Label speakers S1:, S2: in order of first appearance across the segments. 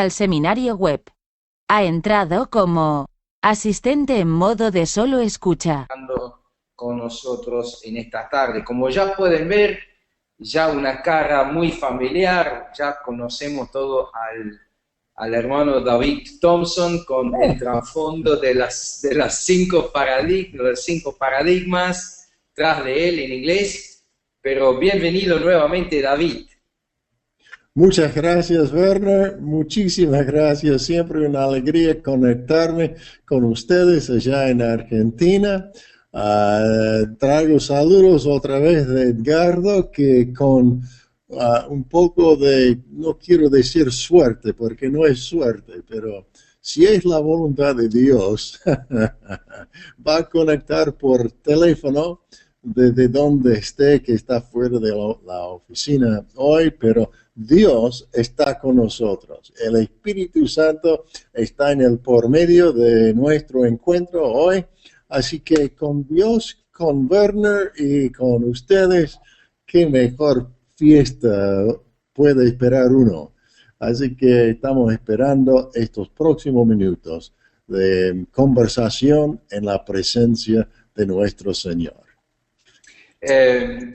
S1: al seminario web. Ha entrado como asistente en modo de solo escucha.
S2: Con nosotros en esta tarde. Como ya pueden ver, ya una cara muy familiar, ya conocemos todo al hermano David Thompson con el trasfondo de las cinco paradigmas tras de él en inglés, pero bienvenido nuevamente, David.
S3: Muchas gracias, Werner. Muchísimas gracias. Siempre una alegría conectarme con ustedes allá en Argentina. Traigo saludos otra vez de Edgardo, que con un poco de, no quiero decir suerte, porque no es suerte, pero si es la voluntad de Dios, va a conectar por teléfono desde donde esté, que está fuera de la oficina hoy, pero Dios está con nosotros. El Espíritu Santo está en el por medio de nuestro encuentro hoy. Así que con Dios, con Werner y con ustedes, qué mejor fiesta puede esperar uno. Así que estamos esperando estos próximos minutos de conversación en la presencia de nuestro Señor.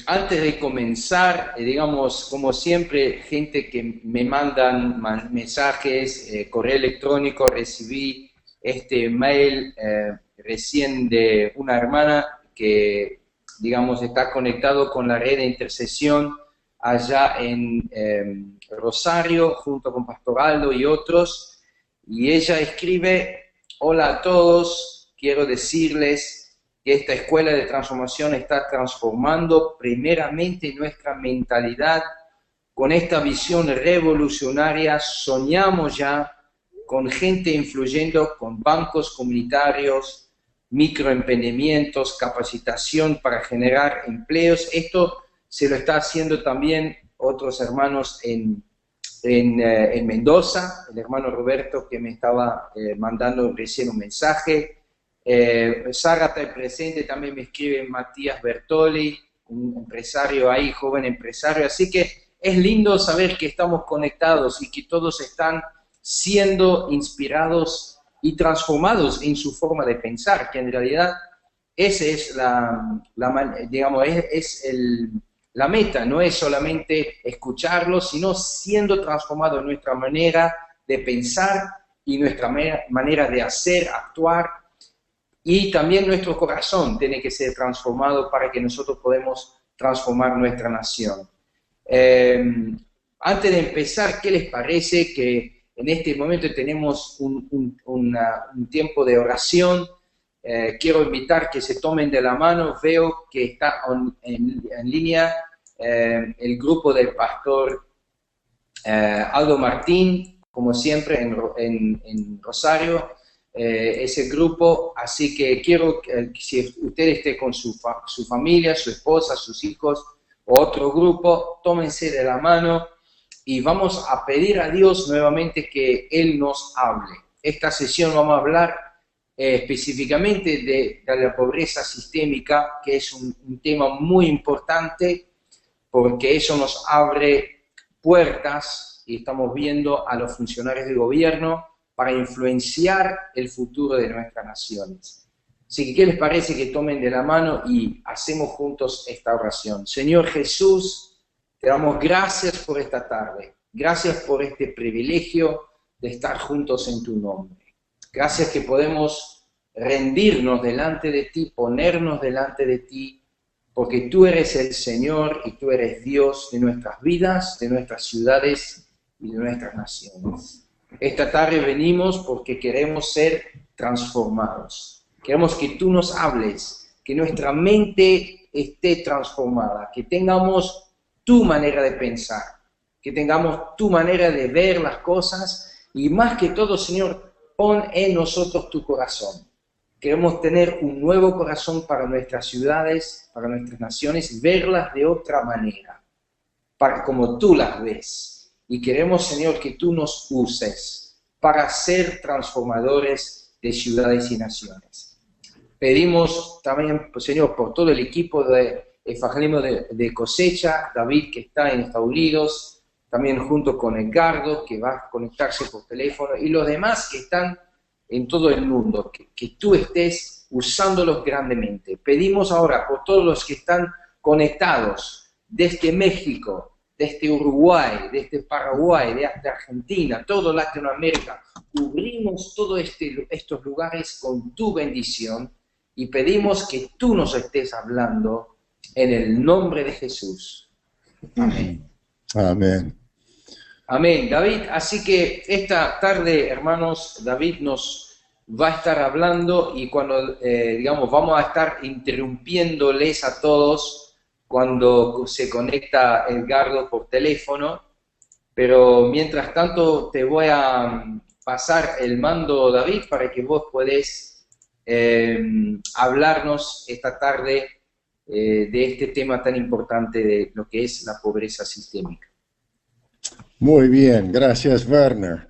S2: Antes de comenzar, digamos, como siempre, gente que me mandan mensajes, correo electrónico, recibí este mail recién de una hermana que, digamos, está conectado con la red de intercesión allá en Rosario, junto con Pastor Aldo y otros, y ella escribe: hola a todos, quiero decirles que esta escuela de transformación está transformando primeramente nuestra mentalidad. Con esta visión revolucionaria soñamos ya con gente influyendo, con bancos comunitarios, microemprendimientos, capacitación para generar empleos. Esto se lo está haciendo también otros hermanos en Mendoza, el hermano Roberto que me estaba mandando recién un mensaje. Sara está presente, también me escribe Matías Bertoli, un empresario ahí, joven empresario, así que es lindo saber que estamos conectados y que todos están siendo inspirados y transformados en su forma de pensar, que en realidad esa es la meta, no es solamente escucharlo, sino siendo transformado en nuestra manera de pensar y nuestra manera de hacer, actuar. Y también nuestro corazón tiene que ser transformado para que nosotros podamos transformar nuestra nación. Antes de empezar, ¿qué les parece que en este momento tenemos un tiempo de oración? Quiero invitar que se tomen de la mano. Veo que está en línea el grupo del pastor Aldo Martín, como siempre en Rosario. Ese grupo, así que quiero que si usted esté con su familia, su esposa, sus hijos o otro grupo, tómense de la mano y vamos a pedir a Dios nuevamente que Él nos hable. Esta sesión vamos a hablar específicamente de la pobreza sistémica, que es un tema muy importante porque eso nos abre puertas y estamos viendo a los funcionarios de gobierno para influenciar el futuro de nuestras naciones. Así que, ¿qué les parece que tomen de la mano y hacemos juntos esta oración? Señor Jesús, te damos gracias por esta tarde. Gracias por este privilegio de estar juntos en tu nombre. Gracias que podemos rendirnos delante de ti, ponernos delante de ti, porque tú eres el Señor y tú eres Dios de nuestras vidas, de nuestras ciudades y de nuestras naciones. Esta tarde venimos porque queremos ser transformados. Queremos que tú nos hables, que nuestra mente esté transformada, que tengamos tu manera de pensar, que tengamos tu manera de ver las cosas y más que todo, Señor, pon en nosotros tu corazón. Queremos tener un nuevo corazón para nuestras ciudades, para nuestras naciones, verlas de otra manera, para como tú las ves. Y queremos, Señor, que tú nos uses para ser transformadores de ciudades y naciones. Pedimos también, Señor, por todo el equipo de evangelismo de cosecha, David que está en Estados Unidos, también junto con Edgardo, que va a conectarse por teléfono, y los demás que están en todo el mundo, que tú estés usándolos grandemente. Pedimos ahora por todos los que están conectados desde México, desde Uruguay, desde Paraguay, desde Argentina, todo Latinoamérica. Cubrimos todos estos lugares con tu bendición y pedimos que tú nos estés hablando en el nombre de Jesús. Amén.
S3: Amén.
S2: Amén, David. Así que esta tarde, hermanos, David nos va a estar hablando y cuando, digamos, vamos a estar interrumpiéndoles a todos cuando se conecta Edgardo por teléfono, pero mientras tanto te voy a pasar el mando, David, para que vos podés hablarnos esta tarde de este tema tan importante de lo que es la pobreza sistémica.
S3: Muy bien, gracias Werner.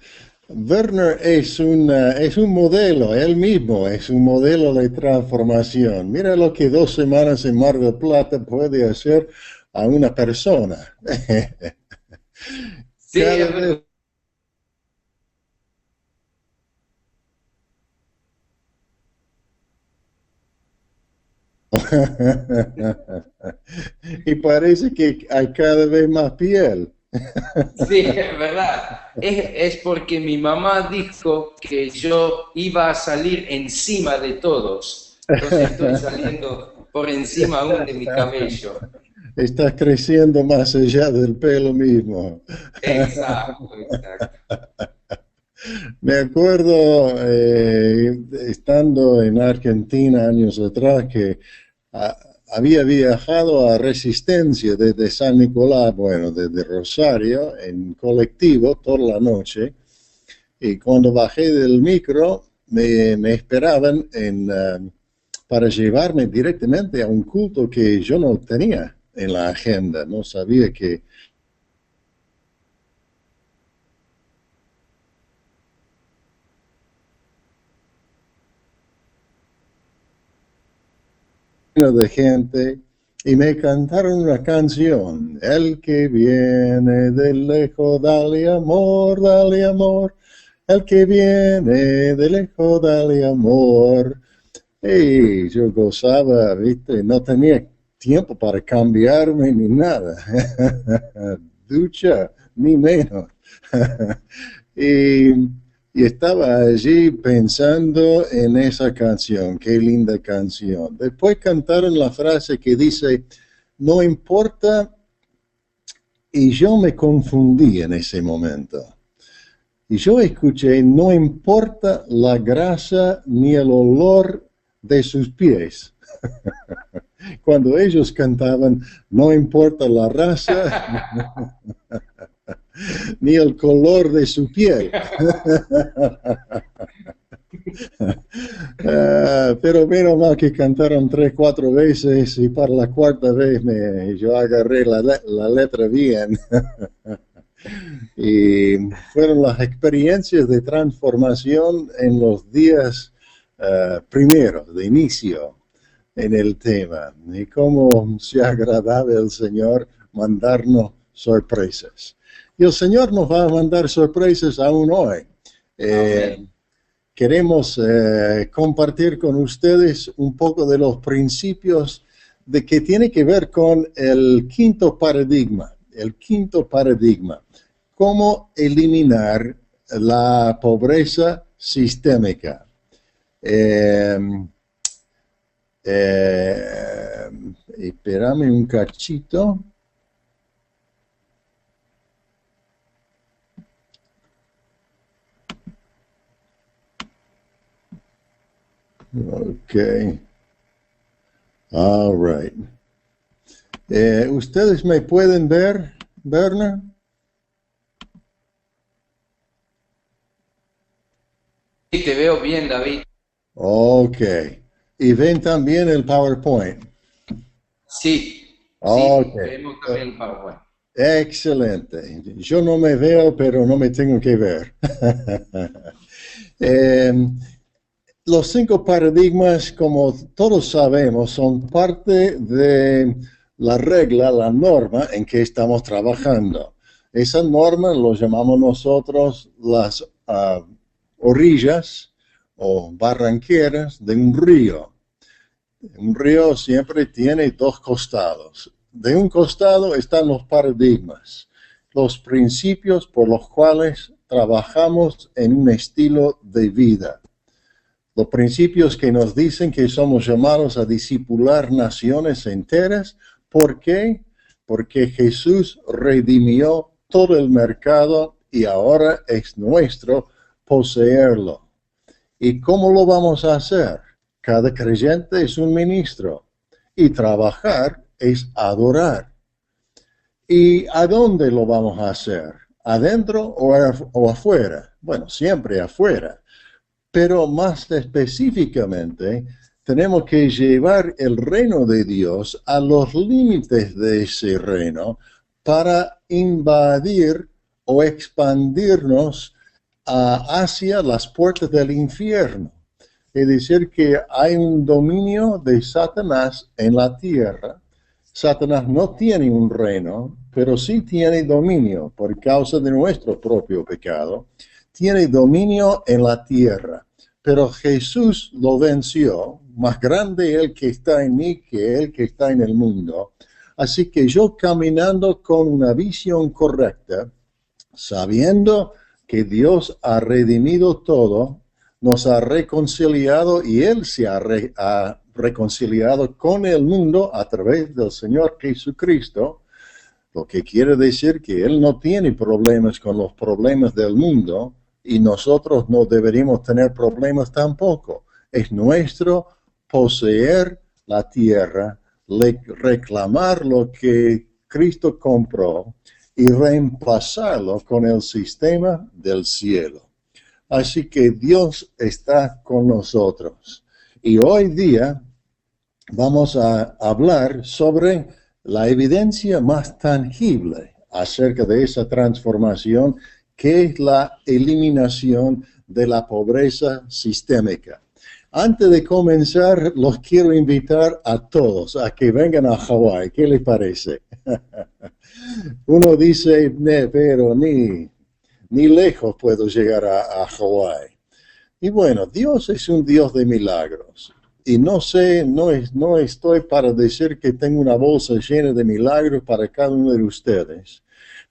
S3: Werner es un modelo, él mismo es un modelo de transformación. Mira lo que 2 semanas en Mar del Plata puede hacer a una persona.
S2: Sí,
S3: Cada vez... Y parece que hay cada vez más piel.
S2: Sí, es verdad. Es porque mi mamá dijo que yo iba a salir encima de todos. Entonces estoy saliendo por encima aún de mi cabello.
S3: Estás creciendo más allá del pelo mismo.
S2: Exacto, exacto.
S3: Me acuerdo estando en Argentina años atrás que había viajado a Resistencia desde San Nicolás, bueno, desde Rosario, en colectivo toda la noche, y cuando bajé del micro me esperaban para llevarme directamente a un culto que yo no tenía en la agenda, no sabía que de gente y me cantaron una canción, el que viene de lejos, dale amor, el que viene de lejos, dale amor. Y yo gozaba, viste, no tenía tiempo para cambiarme ni nada, ducha, ni menos. Y estaba allí pensando en esa canción, qué linda canción. Después cantaron la frase que dice, no importa, y yo me confundí en ese momento. Y yo escuché, no importa la grasa ni el olor de sus pies. Cuando ellos cantaban, no importa la raza ni el color de su piel. Pero menos mal que cantaron 3, 4 veces y para la 4ª vez yo agarré la letra bien. Y fueron las experiencias de transformación en los días primeros, de inicio en el tema. Y cómo se agradaba el Señor mandarnos sorpresas. Y el Señor nos va a mandar sorpresas aún hoy. Queremos compartir con ustedes un poco de los principios de que tiene que ver con el quinto paradigma. Cómo eliminar la pobreza sistémica. Espérame un cachito. Ok. All right. ¿Ustedes me pueden ver, Werner?
S2: Sí, te veo bien, David.
S3: Ok. ¿Y ven también el PowerPoint?
S2: Sí,
S3: Ok.
S2: sí, vemos también el PowerPoint.
S3: Excelente. Yo no me veo, pero no me tengo que ver. Los 5 paradigmas, como todos sabemos, son parte de la regla, la norma en que estamos trabajando. Esa norma lo llamamos nosotros las orillas o barranqueras de un río. Un río siempre tiene dos costados. De un costado están los paradigmas, los principios por los cuales trabajamos en un estilo de vida. Los principios que nos dicen que somos llamados a discipular naciones enteras. ¿Por qué? Porque Jesús redimió todo el mercado y ahora es nuestro poseerlo. ¿Y cómo lo vamos a hacer? Cada creyente es un ministro y trabajar es adorar. ¿Y a dónde lo vamos a hacer? ¿Adentro o afuera? Bueno, siempre afuera. Pero más específicamente, tenemos que llevar el reino de Dios a los límites de ese reino para invadir o expandirnos hacia las puertas del infierno. Es decir, que hay un dominio de Satanás en la tierra. Satanás no tiene un reino, pero sí tiene dominio por causa de nuestro propio pecado. Tiene dominio en la tierra. Pero Jesús lo venció, más grande el que está en mí que el que está en el mundo. Así que yo caminando con una visión correcta, sabiendo que Dios ha redimido todo, nos ha reconciliado y Él se ha reconciliado con el mundo a través del Señor Jesucristo, lo que quiere decir que Él no tiene problemas con los problemas del mundo, y nosotros no deberíamos tener problemas tampoco. Es nuestro poseer la tierra, reclamar lo que Cristo compró y reemplazarlo con el sistema del cielo. Así que Dios está con nosotros. Y hoy día vamos a hablar sobre la evidencia más tangible acerca de esa transformación, que es la eliminación de la pobreza sistémica. Antes de comenzar, los quiero invitar a todos a que vengan a Hawái. ¿Qué les parece? Uno dice, pero ni lejos puedo llegar a Hawái. Y bueno, Dios es un Dios de milagros. Y no estoy para decir que tengo una bolsa llena de milagros para cada uno de ustedes.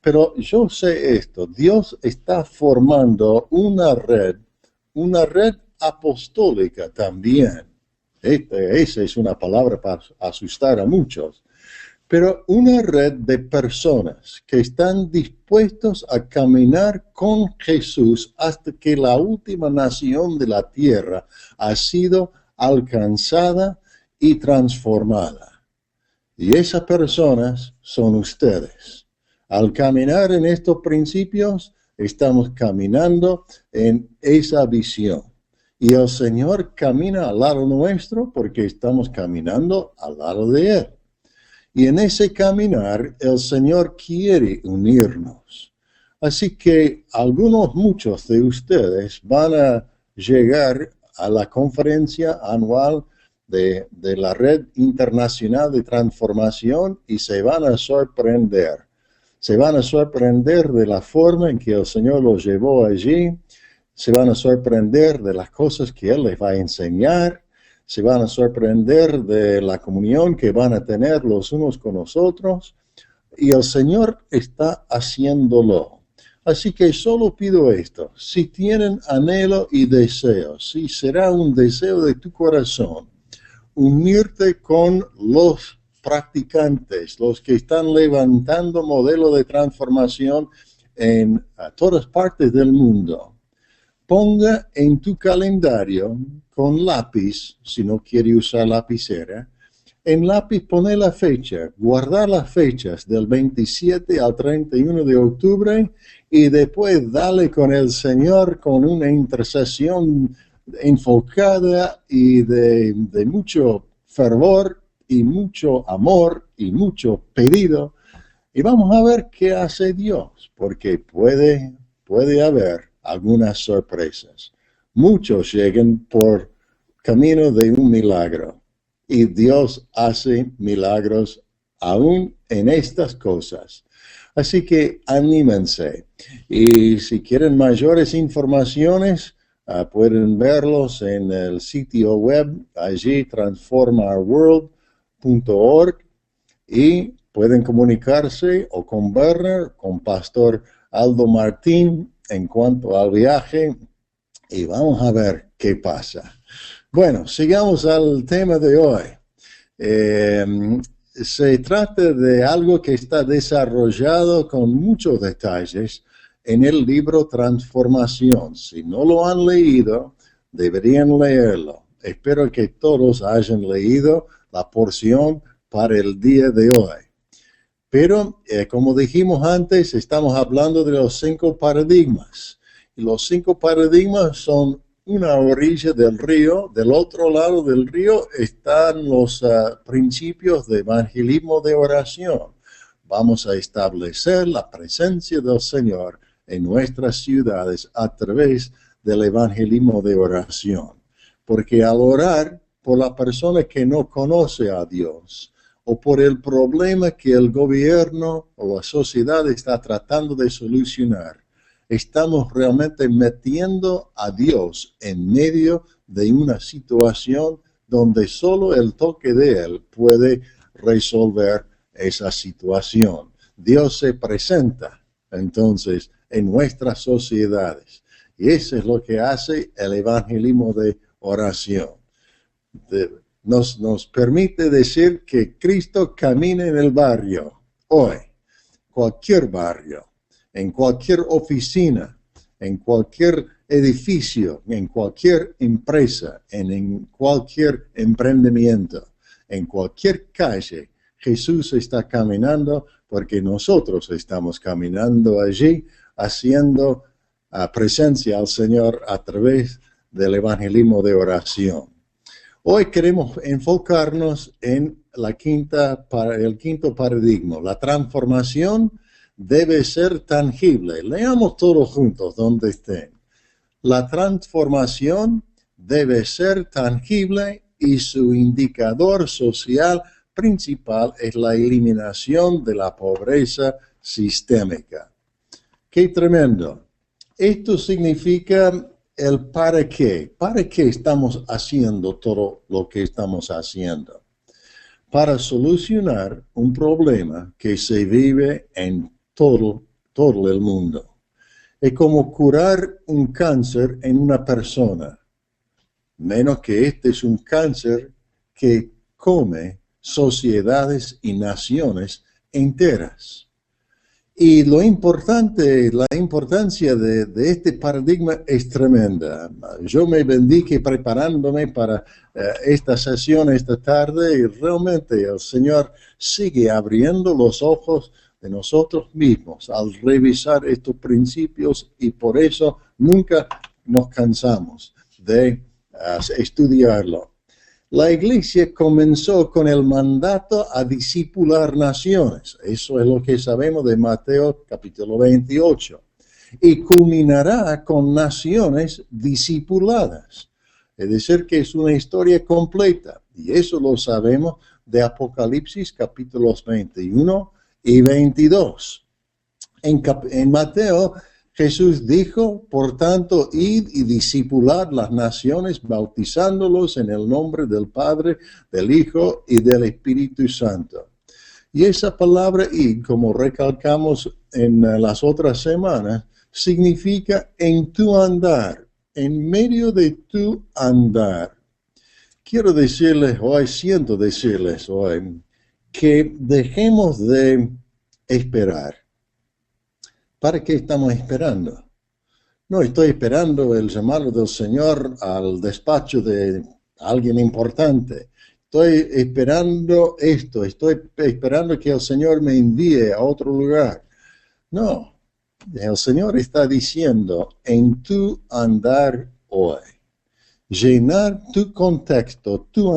S3: Pero yo sé esto, Dios está formando una red apostólica también. Esa es una palabra para asustar a muchos. Pero una red de personas que están dispuestos a caminar con Jesús hasta que la última nación de la tierra ha sido alcanzada y transformada. Y esas personas son ustedes. Al caminar en estos principios, estamos caminando en esa visión. Y el Señor camina al lado nuestro porque estamos caminando al lado de Él. Y en ese caminar, el Señor quiere unirnos. Así que muchos de ustedes van a llegar a la conferencia anual de la Red Internacional de Transformación y se van a sorprender. Se van a sorprender de la forma en que el Señor los llevó allí. Se van a sorprender de las cosas que Él les va a enseñar. Se van a sorprender de la comunión que van a tener los unos con los otros. Y el Señor está haciéndolo. Así que solo pido esto. Si tienen anhelo y deseo, si será un deseo de tu corazón, unirte con los practicantes, los que están levantando modelos de transformación en todas partes del mundo. Ponga en tu calendario con lápiz, si no quiere usar lapicera, en lápiz pone la fecha, guardar las fechas del 27 al 31 de octubre y después dale con el Señor con una intercesión enfocada y de mucho fervor y mucho amor y mucho pedido. Y vamos a ver qué hace Dios, porque puede haber algunas sorpresas. Muchos llegan por camino de un milagro y Dios hace milagros aún en estas cosas. Así que anímense. Y si quieren mayores informaciones, pueden verlos en el sitio web, allí transformourworld.org, y pueden comunicarse o con Werner, con Pastor Aldo Martín en cuanto al viaje, y vamos a ver qué pasa. Bueno, sigamos al tema de hoy. Se trata de algo que está desarrollado con muchos detalles en el libro Transformación. Si no lo han leído, deberían leerlo. Espero que todos hayan leído la porción para el día de hoy. Pero, como dijimos antes, estamos hablando de los 5 paradigmas. Y los 5 paradigmas son una orilla del río. Del otro lado del río están los principios de evangelismo de oración. Vamos a establecer la presencia del Señor en nuestras ciudades a través del evangelismo de oración. Porque al orar por la persona que no conoce a Dios, o por el problema que el gobierno o la sociedad está tratando de solucionar, estamos realmente metiendo a Dios en medio de una situación donde solo el toque de Él puede resolver esa situación. Dios se presenta entonces en nuestras sociedades, y eso es lo que hace el evangelismo de oración. Nos permite decir que Cristo camina en el barrio hoy, cualquier barrio, en cualquier oficina, en cualquier edificio, en cualquier empresa, en cualquier emprendimiento, en cualquier calle. Jesús está caminando porque nosotros estamos caminando allí, haciendo presencia al Señor a través del evangelismo de oración. Hoy queremos enfocarnos en el quinto paradigma. La transformación debe ser tangible. Leamos todos juntos donde estén. La transformación debe ser tangible y su indicador social principal es la eliminación de la pobreza sistémica. ¡Qué tremendo! Esto significa el para qué. ¿Para qué estamos haciendo todo lo que estamos haciendo? Para solucionar un problema que se vive en todo el mundo. Es como curar un cáncer en una persona, menos que este es un cáncer que come sociedades y naciones enteras. Y la importancia de este paradigma es tremenda. Yo me bendique preparándome para esta sesión esta tarde, y realmente el Señor sigue abriendo los ojos de nosotros mismos al revisar estos principios, y por eso nunca nos cansamos de estudiarlo. La iglesia comenzó con el mandato a discipular naciones. Eso es lo que sabemos de Mateo capítulo 28. Y culminará con naciones discipuladas. Es decir, que es una historia completa. Y eso lo sabemos de Apocalipsis capítulos 21 y 22. En Mateo, Jesús dijo, por tanto, id y discipulad las naciones, bautizándolos en el nombre del Padre, del Hijo y del Espíritu Santo. Y esa palabra id, como recalcamos en las otras semanas, significa en tu andar, en medio de tu andar. Quiero decirles hoy, siento decirles hoy, que dejemos de esperar. ¿Para qué estamos esperando? No estoy esperando el llamado del Señor al despacho de alguien importante. Estoy esperando estoy esperando que el Señor me envíe a otro lugar. No, el Señor está diciendo, en tu andar hoy, llenar tu contexto, tu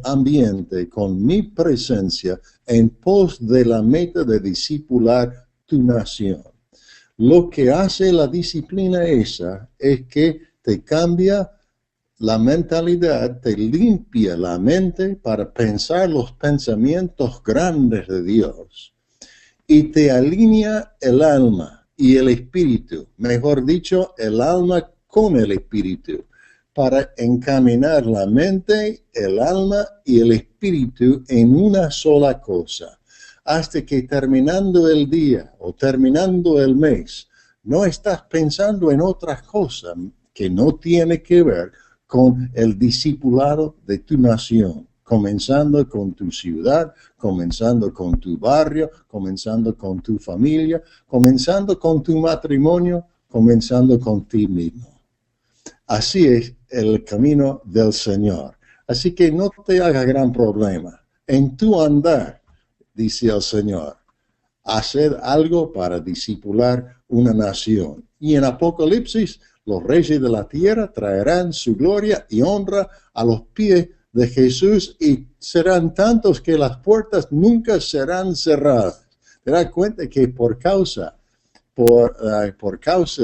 S3: ambiente con mi presencia en pos de la meta de discipular tu nación. Lo que hace la disciplina esa es que te cambia la mentalidad, te limpia la mente para pensar los pensamientos grandes de Dios. y te alinea el alma y el espíritu, mejor dicho, el alma con el espíritu, para encaminar la mente, el alma y el espíritu en una sola cosa, hasta que terminando el día o terminando el mes, no estás pensando en otra cosa que no tiene que ver con el discipulado de tu nación, comenzando con tu ciudad, comenzando con tu barrio, comenzando con tu familia, comenzando con tu matrimonio, comenzando con ti mismo. Así es el camino del Señor. Así que no te haga gran problema. En tu andar, dice el Señor, hacer algo para discipular una nación. Y en Apocalipsis, los reyes de la tierra traerán su gloria y honra a los pies de Jesús y serán tantos que las puertas nunca serán cerradas. Te das cuenta que por causa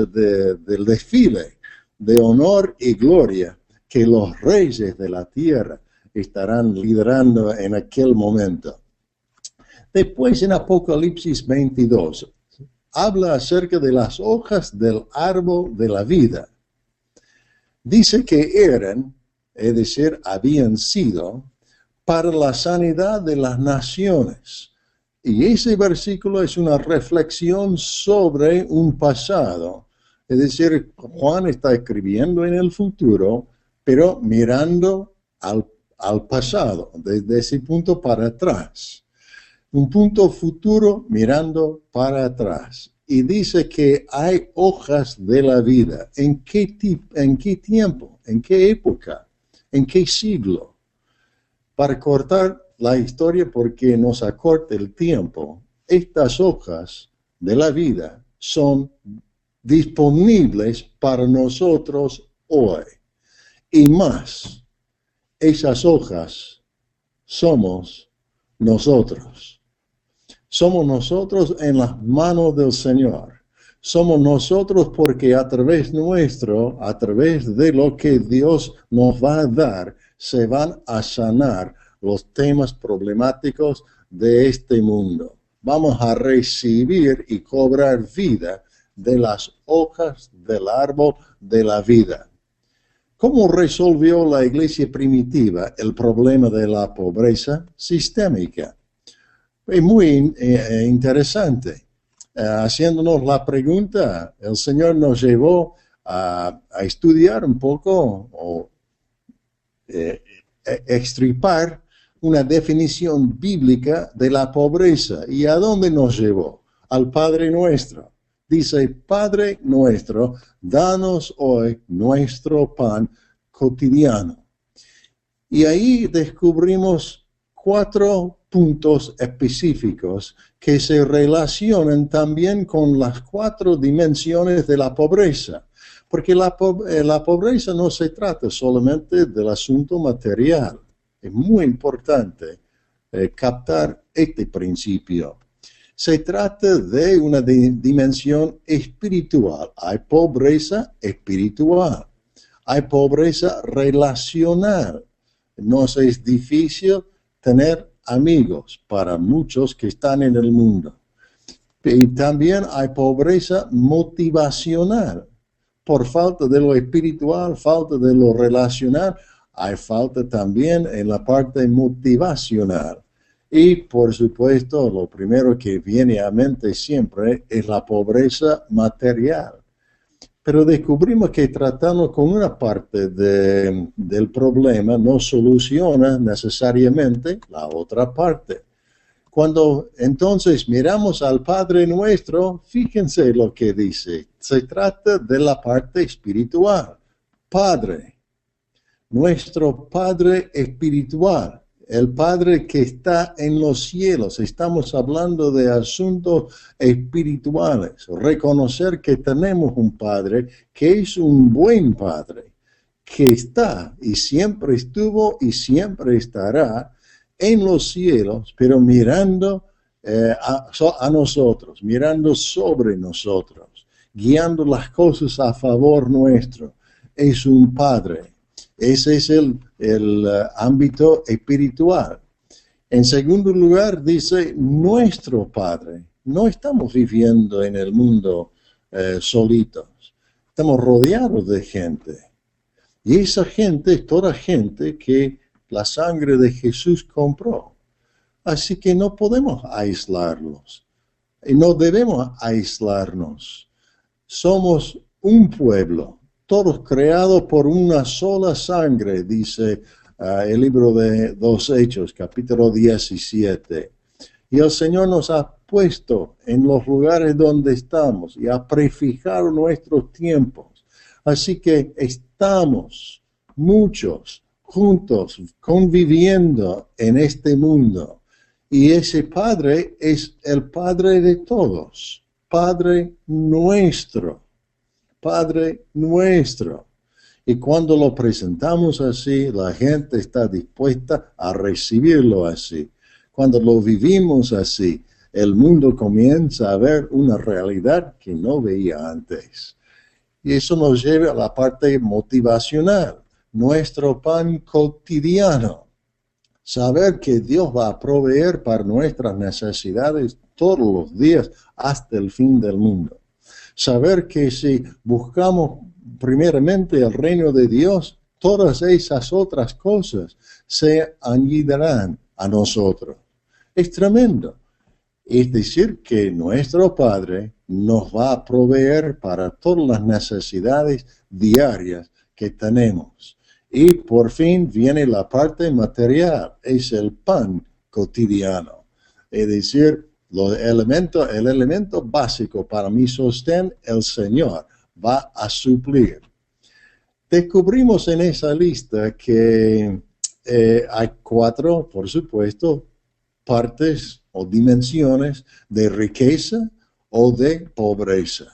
S3: del desfile de honor y gloria que los reyes de la tierra estarán liderando en aquel momento. Después en Apocalipsis 22, habla acerca de las hojas del árbol de la vida. Dice que eran, es decir, habían sido, para la sanidad de las naciones. Y ese versículo es una reflexión sobre un pasado. Es decir, Juan está escribiendo en el futuro, pero mirando al pasado, desde ese punto para atrás. Un punto futuro mirando para atrás. Y dice que hay hojas de la vida. ¿En qué tiempo? ¿En qué época? ¿En qué siglo? Para cortar la historia, porque nos acorta el tiempo, estas hojas de la vida son disponibles para nosotros hoy. Y más, esas hojas somos nosotros. Somos nosotros en las manos del Señor. Somos nosotros porque a través de lo que Dios nos va a dar, se van a sanar los temas problemáticos de este mundo. Vamos a recibir y cobrar vida de las hojas del árbol de la vida. ¿Cómo resolvió la iglesia primitiva el problema de la pobreza sistémica? Es muy interesante. Haciéndonos la pregunta, el Señor nos llevó a estudiar un poco o extirpar una definición bíblica de la pobreza. ¿Y a dónde nos llevó? Al Padre Nuestro. Dice, Padre Nuestro, danos hoy nuestro pan cotidiano. Y ahí descubrimos 4 puntos específicos que se relacionan también con las 4 dimensiones de la pobreza. Porque la pobreza no se trata solamente del asunto material. Es muy importante captar este principio. Se trata de una dimensión espiritual. Hay pobreza espiritual. Hay pobreza relacional. Nos es difícil tener amigos para muchos que están en el mundo. Y también hay pobreza motivacional. Por falta de lo espiritual, falta de lo relacional, hay falta también en la parte motivacional. Y por supuesto, lo primero que viene a mente siempre es la pobreza material. Pero descubrimos que tratando con una parte del problema no soluciona necesariamente la otra parte. Cuando entonces miramos al Padre Nuestro, fíjense lo que dice. Se trata de la parte espiritual. Padre, nuestro Padre espiritual. El Padre que está en los cielos. Estamos hablando de asuntos espirituales. Reconocer que tenemos un Padre que es un buen Padre, que está y siempre estuvo y siempre estará en los cielos, pero mirando a nosotros, mirando sobre nosotros, guiando las cosas a favor nuestro. Es un Padre. Ese es el ámbito espiritual. En segundo lugar, dice nuestro Padre. no estamos viviendo en el mundo solitos. Estamos rodeados de gente. Y esa gente es toda gente que la sangre de Jesús compró. Así que no podemos aislarlos. Y no debemos aislarnos. Somos un pueblo, todos creados por una sola sangre, dice el libro de los Hechos, capítulo 17. Y el Señor nos ha puesto en los lugares donde estamos y ha prefijado nuestros tiempos. Así que estamos muchos juntos conviviendo en este mundo. Y ese Padre es el Padre de todos, Padre nuestro, Padre nuestro. Y cuando lo presentamos así, la gente está dispuesta a recibirlo así. Cuando lo vivimos así, el mundo comienza a ver una realidad que no veía antes. Y eso nos lleva a la parte motivacional, nuestro pan cotidiano. Saber que Dios va a proveer para nuestras necesidades todos los días hasta el fin del mundo. Saber que si buscamos primeramente el reino de Dios, todas esas otras cosas se añadirán a nosotros. Es tremendo. Es decir, que nuestro Padre nos va a proveer para todas las necesidades diarias que tenemos. Y por fin viene la parte material, es el pan cotidiano. Es decir, el elemento básico para mi sostén, el Señor va a suplir. Descubrimos en esa lista que hay 4, por supuesto, partes o dimensiones de riqueza o de pobreza.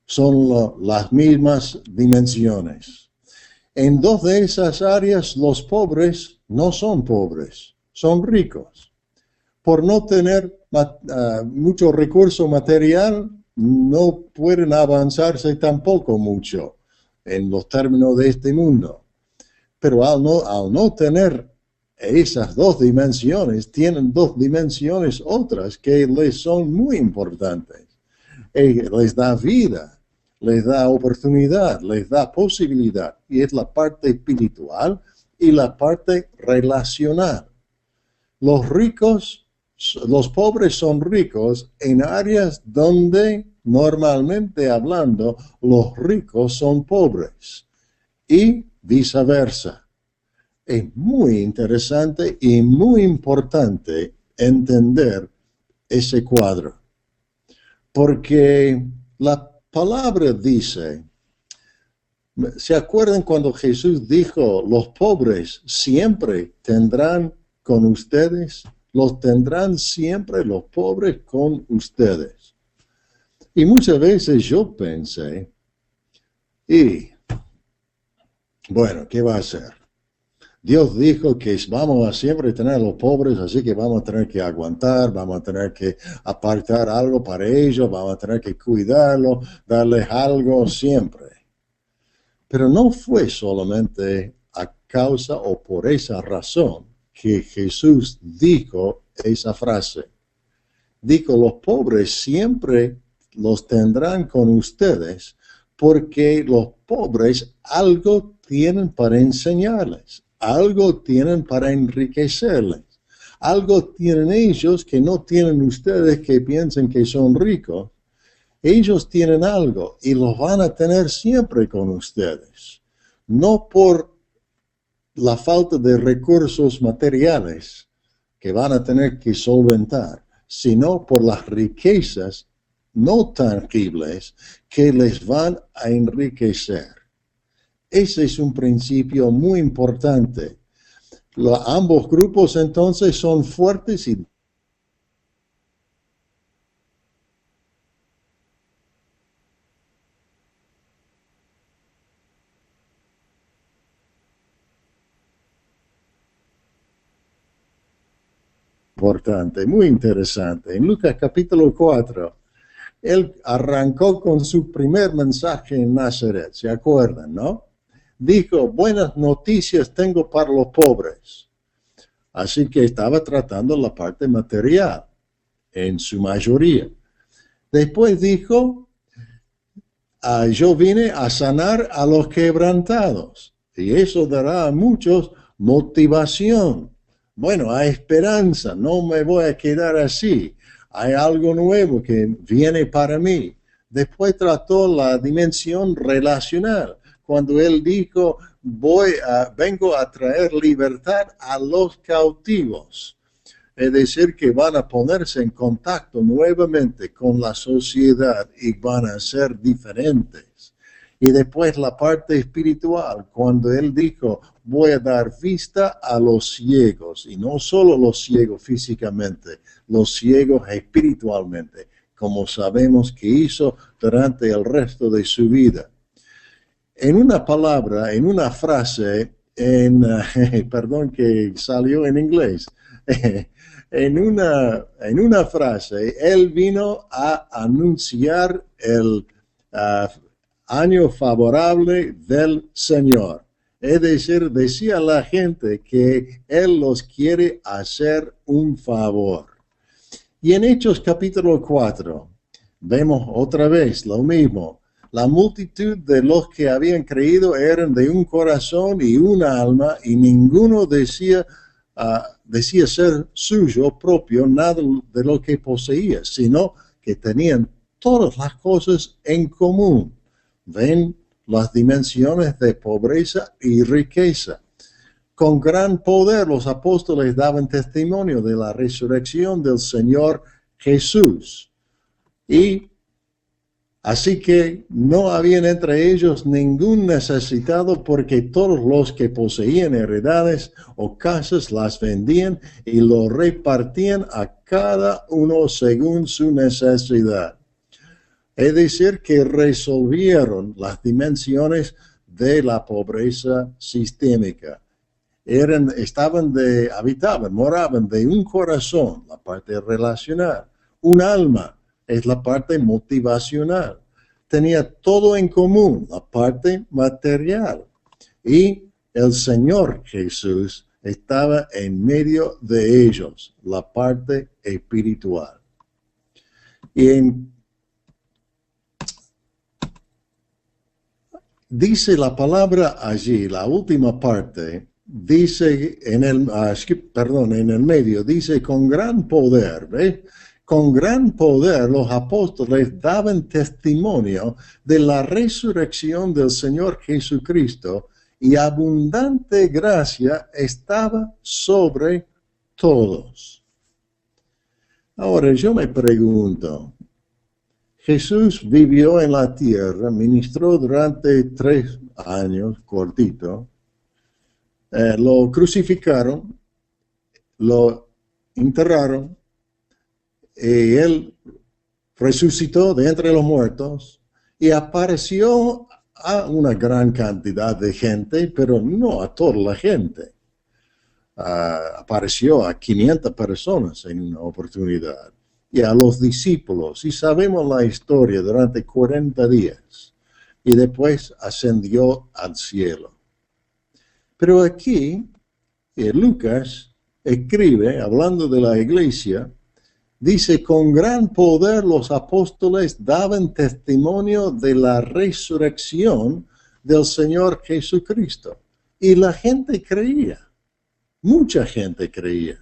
S3: Son las mismas dimensiones. En 2 de esas áreas, los pobres no son pobres, son ricos. Por no tener mucho recurso material, no pueden avanzarse tampoco mucho en los términos de este mundo. Pero al no tener esas 2 dimensiones, tienen 2 dimensiones otras que les son muy importantes. Les da vida, les da oportunidad, les da posibilidad. Y es la parte espiritual y la parte relacional. Los pobres son ricos en áreas donde, normalmente hablando, los ricos son pobres. Y viceversa. Es muy interesante y muy importante entender ese cuadro. Porque la palabra dice, ¿se acuerdan cuando Jesús dijo, los pobres siempre tendrán con ustedes? Los tendrán siempre los pobres con ustedes. Y muchas veces yo pensé, bueno, ¿qué va a hacer? Dios dijo que vamos a siempre tener a los pobres, así que vamos a tener que aguantar, vamos a tener que apartar algo para ellos, vamos a tener que cuidarlo, darles algo siempre. Pero no fue solamente a causa o por esa razón que Jesús dijo esa frase. Dijo, los pobres siempre los tendrán con ustedes porque los pobres algo tienen para enseñarles. Algo tienen para enriquecerles. Algo tienen ellos que no tienen ustedes que piensen que son ricos. Ellos tienen algo y los van a tener siempre con ustedes. No por la falta de recursos materiales que van a tener que solventar, sino por las riquezas no tangibles que les van a enriquecer. Ese es un principio muy importante. Ambos grupos entonces son fuertes y importante, muy interesante. En Lucas capítulo 4, él arrancó con su primer mensaje en Nazaret, ¿se acuerdan, no? Dijo, buenas noticias tengo para los pobres. Así que estaba tratando la parte material. en su mayoría. Después dijo, yo vine a sanar a los quebrantados, y eso dará a muchos motivación. Bueno, hay esperanza, no me voy a quedar así. Hay algo nuevo que viene para mí. Después trató la dimensión relacional, cuando él dijo, vengo a traer libertad a los cautivos. Es decir, que van a ponerse en contacto nuevamente con la sociedad y van a ser diferentes. Y después la parte espiritual, cuando él dijo, voy a dar vista a los ciegos, y no solo los ciegos físicamente, los ciegos espiritualmente, como sabemos que hizo durante el resto de su vida. En una palabra, en una frase, perdón que salió en inglés, en una frase, él vino a anunciar el año favorable del Señor. Es decir, decía a la gente que él los quiere hacer un favor. Y en Hechos capítulo 4, vemos otra vez lo mismo. La multitud de los que habían creído eran de un corazón y una alma, y ninguno decía ser suyo propio nada de lo que poseía, sino que tenían todas las cosas en común. Ven las dimensiones de pobreza y riqueza. Con gran poder los apóstoles daban testimonio de la resurrección del Señor Jesús. Y así que no habían entre ellos ningún necesitado, porque todos los que poseían heredades o casas las vendían y lo repartían a cada uno según su necesidad. Es decir, que resolvieron las dimensiones de la pobreza sistémica. Moraban de un corazón, la parte relacional, un alma, es la parte motivacional. Tenía todo en común, la parte material. Y el Señor Jesús estaba en medio de ellos, la parte espiritual. Y dice la palabra allí, la última parte, dice en el medio, dice con gran poder, ¿ves? Con gran poder los apóstoles daban testimonio de la resurrección del Señor Jesucristo, y abundante gracia estaba sobre todos. Ahora yo me pregunto, Jesús vivió en la tierra, ministró durante 3 años, cortito, lo crucificaron, lo enterraron, y él resucitó de entre los muertos y apareció a una gran cantidad de gente, pero no a toda la gente. Apareció a 500 personas en una oportunidad y a los discípulos, y sabemos la historia durante 40 días, y después ascendió al cielo. Pero aquí, Lucas escribe, hablando de la iglesia, dice, con gran poder los apóstoles daban testimonio de la resurrección del Señor Jesucristo. Y la gente creía, mucha gente creía.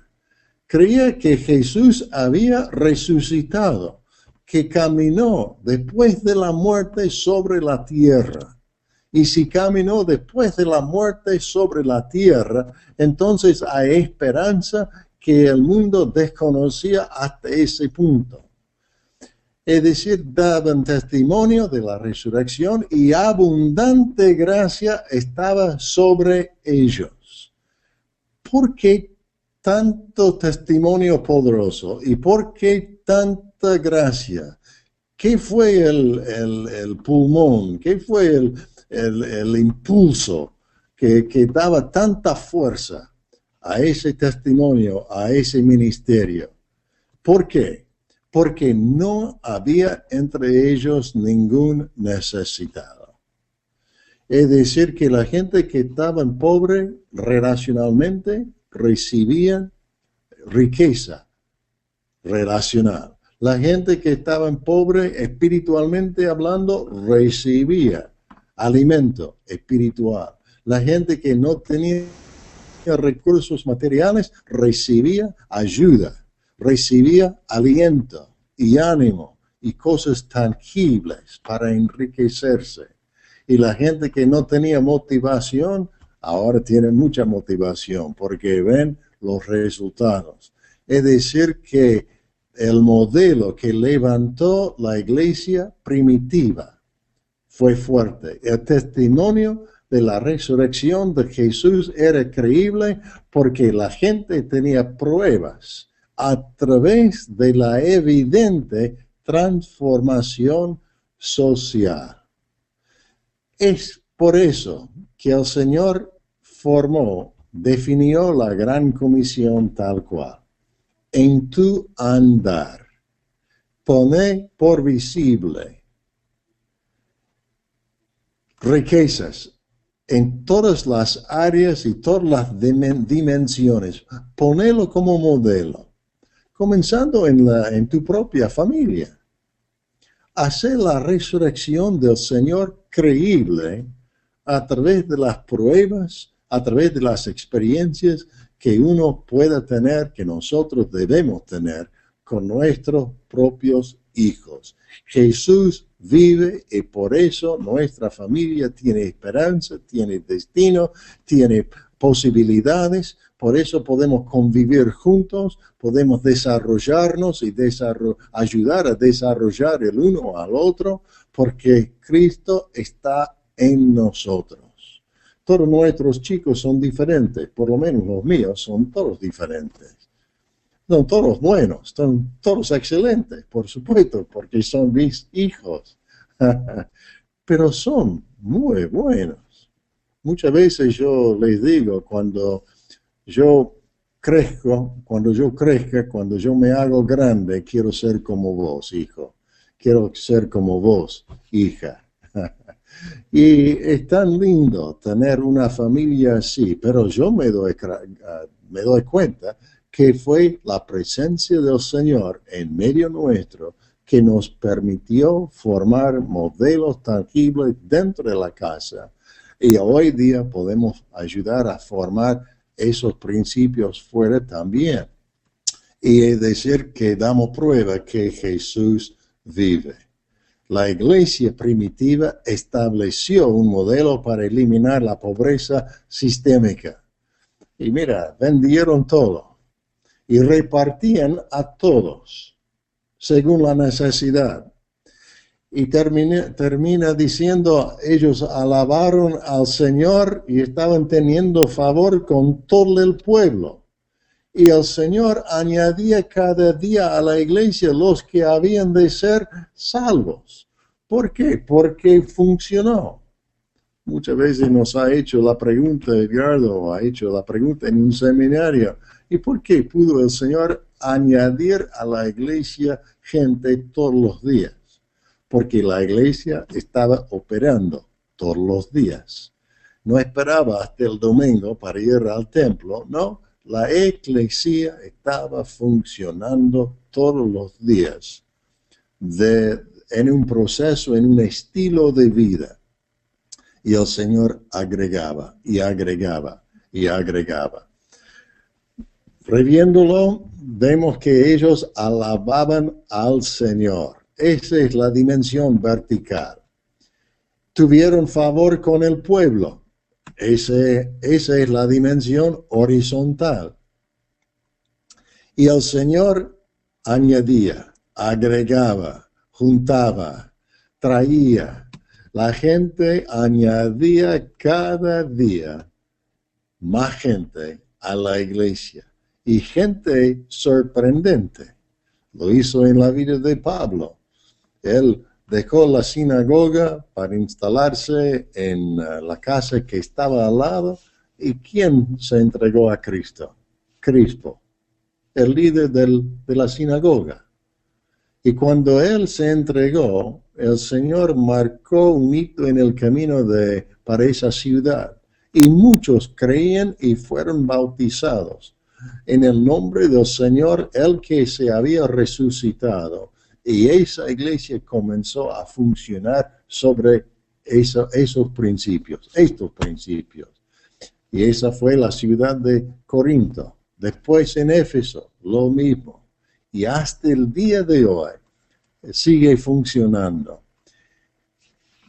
S3: Creía que Jesús había resucitado, que caminó después de la muerte sobre la tierra. Y si caminó después de la muerte sobre la tierra, entonces hay esperanza que el mundo desconocía hasta ese punto. Es decir, daban testimonio de la resurrección y abundante gracia estaba sobre ellos. ¿Por qué tanto testimonio poderoso? ¿Y por qué tanta gracia? ¿Qué fue el pulmón? ¿Qué fue el impulso que daba tanta fuerza a ese testimonio, a ese ministerio? ¿Por qué? Porque no había entre ellos ningún necesitado. Es decir, que la gente que estaba pobre relacionalmente recibía riqueza relacional. La gente que estaba pobre espiritualmente hablando recibía alimento espiritual. La gente que no tenía recursos materiales recibía ayuda, recibía aliento y ánimo y cosas tangibles para enriquecerse. Y la gente que no tenía motivación, ahora tiene mucha motivación porque ven los resultados. Es decir, que el modelo que levantó la iglesia primitiva fue fuerte. El testimonio de la resurrección de Jesús era creíble porque la gente tenía pruebas a través de la evidente transformación social. Es por eso que el Señor definió la gran comisión tal cual. En tu andar, poné por visible riquezas en todas las áreas y todas las dimensiones. Ponelo como modelo, comenzando en tu propia familia. Hacer la resurrección del Señor creíble a través de las pruebas, a través de las experiencias que uno pueda tener, que nosotros debemos tener con nuestros propios hijos. Jesús vive y por eso nuestra familia tiene esperanza, tiene destino, tiene posibilidades. Por eso podemos convivir juntos, podemos desarrollarnos y ayudar a desarrollar el uno al otro, porque Cristo está en nosotros. Todos nuestros chicos son diferentes, por lo menos los míos son todos diferentes. Son todos buenos, son todos excelentes, por supuesto, porque son mis hijos. Pero son muy buenos. Muchas veces yo les digo, cuando yo crezca, cuando yo me hago grande, quiero ser como vos, hijo. Quiero ser como vos, hija. Y es tan lindo tener una familia así, pero yo me doy cuenta que fue la presencia del Señor en medio nuestro que nos permitió formar modelos tangibles dentro de la casa. Y hoy día podemos ayudar a formar esos principios fuera también. Y es decir, que damos prueba que Jesús vive. La iglesia primitiva estableció un modelo para eliminar la pobreza sistémica. Y mira, vendieron todo y repartían a todos según la necesidad. Y termina diciendo, ellos alabaron al Señor y estaban teniendo favor con todo el pueblo. Y el Señor añadía cada día a la iglesia los que habían de ser salvos. ¿Por qué? Porque funcionó. Muchas veces nos ha hecho la pregunta, Edgardo, ha hecho la pregunta en un seminario, ¿y por qué pudo el Señor añadir a la iglesia gente todos los días? Porque la iglesia estaba operando todos los días. No esperaba hasta el domingo para ir al templo, no. La iglesia estaba funcionando todos los días en un proceso, en un estilo de vida. Y el Señor agregaba y agregaba y agregaba. Reviéndolo, vemos que ellos alababan al Señor. Esa es la dimensión vertical. Tuvieron favor con el pueblo. Esa es la dimensión horizontal. Y el Señor añadía, agregaba, juntaba, traía. La gente añadía cada día más gente a la iglesia. Y gente sorprendente. Lo hizo en la vida de Pablo. Él dejó la sinagoga para instalarse en la casa que estaba al lado. ¿Y quién se entregó a Cristo? Crispo, el líder de la sinagoga. Y cuando él se entregó, el Señor marcó un hito en el camino para esa ciudad. Y muchos creían y fueron bautizados. en el nombre del Señor, el que se había resucitado. Y esa iglesia comenzó a funcionar sobre esos principios, estos principios. Y esa fue la ciudad de Corinto. Después en Éfeso, lo mismo. Y hasta el día de hoy sigue funcionando.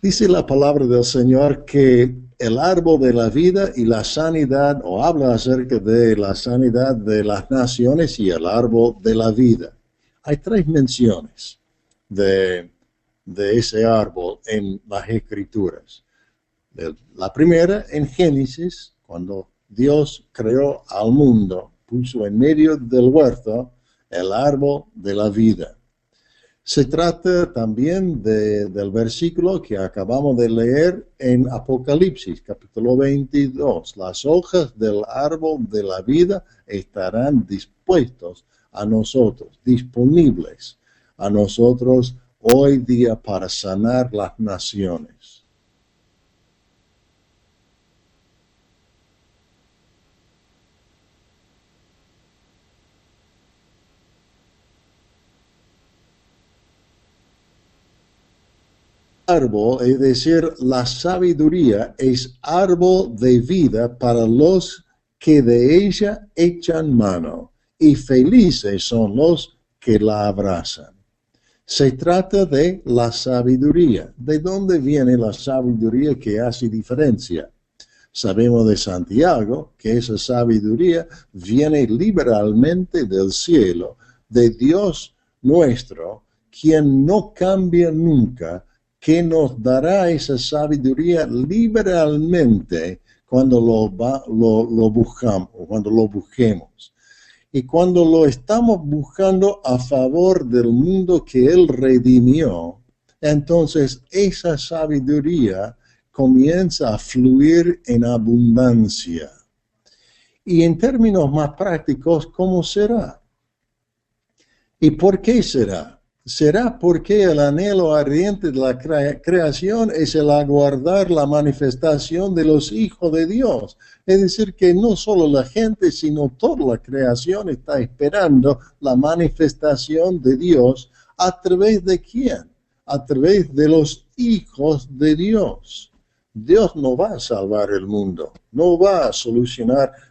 S3: Dice la palabra del Señor que el árbol de la vida y la sanidad, o habla acerca de la sanidad de las naciones y el árbol de la vida. Hay 3 menciones de ese árbol en las Escrituras. La primera en Génesis, cuando Dios creó al mundo, puso en medio del huerto el árbol de la vida. Se trata también del versículo que acabamos de leer en Apocalipsis, capítulo 22. Las hojas del árbol de la vida estarán dispuestos a nosotros, disponibles a nosotros hoy día para sanar las naciones. Árbol, es decir, la sabiduría es árbol de vida para los que de ella echan mano, y felices son los que la abrazan. Se trata de la sabiduría. ¿De dónde viene la sabiduría que hace diferencia? Sabemos de Santiago que esa sabiduría viene liberalmente del cielo, de Dios nuestro, quien no cambia nunca, que nos dará esa sabiduría liberalmente cuando lo buscamos, cuando lo busquemos. Y cuando lo estamos buscando a favor del mundo que Él redimió, entonces esa sabiduría comienza a fluir en abundancia. Y en términos más prácticos, ¿cómo será? ¿Y por qué será? Será porque el anhelo ardiente de la creación es el aguardar la manifestación de los hijos de Dios. Es decir, que no solo la gente, sino toda la creación está esperando la manifestación de Dios. ¿A través de quién? A través de los hijos de Dios. Dios no va a salvar el mundo, no va a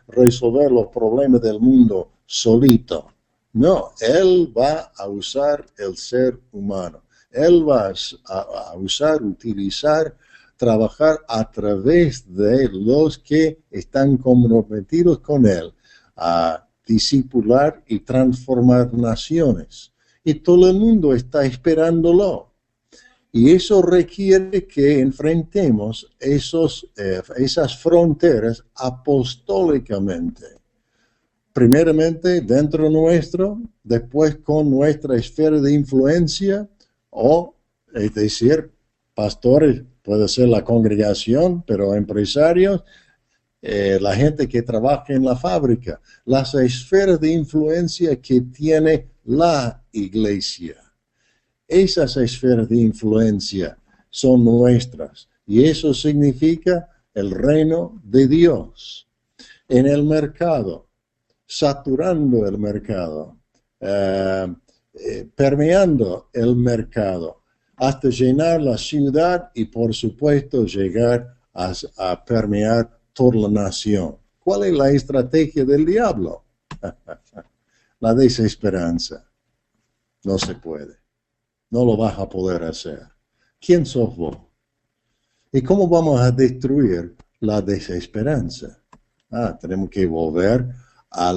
S3: resolver los problemas del mundo solito. No, Él va a usar el ser humano. Él va a utilizar, trabajar a través de los que están comprometidos con Él, a discipular y transformar naciones. Y todo el mundo está esperándolo. Y eso requiere que enfrentemos esas fronteras apostólicamente. Primeramente dentro nuestro, después con nuestra esfera de influencia, es decir, pastores, puede ser la congregación, pero empresarios, la gente que trabaja en la fábrica, las esferas de influencia que tiene la iglesia. Esas esferas de influencia son nuestras y eso significa el reino de Dios en el mercado, saturando el mercado, permeando el mercado, hasta llenar la ciudad y por supuesto llegar a permear toda la nación. ¿Cuál es la estrategia del diablo? La desesperanza. No se puede. No lo vas a poder hacer. ¿Quién sos vos? ¿Y cómo vamos a destruir la desesperanza? Tenemos que volver a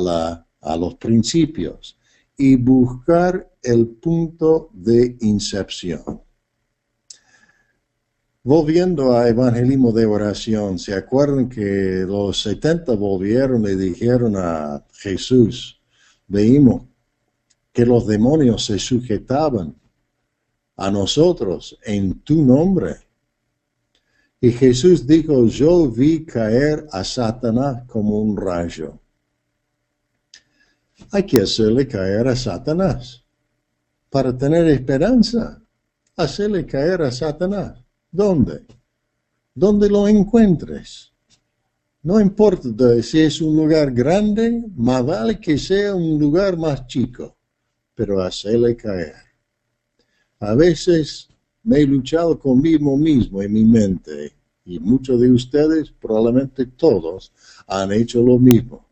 S3: los principios y buscar el punto de incepción. Volviendo a evangelismo de oración, ¿se acuerdan que los 70 volvieron y dijeron a Jesús, veímos que los demonios se sujetaban a nosotros en tu nombre? Y Jesús dijo, yo vi caer a Satanás como un rayo. Hay que hacerle caer a Satanás. Para tener esperanza, hacerle caer a Satanás. ¿Dónde? Donde lo encuentres. No importa si es un lugar grande, más vale que sea un lugar más chico, pero hacerle caer. A veces me he luchado conmigo mismo en mi mente y muchos de ustedes, probablemente todos, han hecho lo mismo.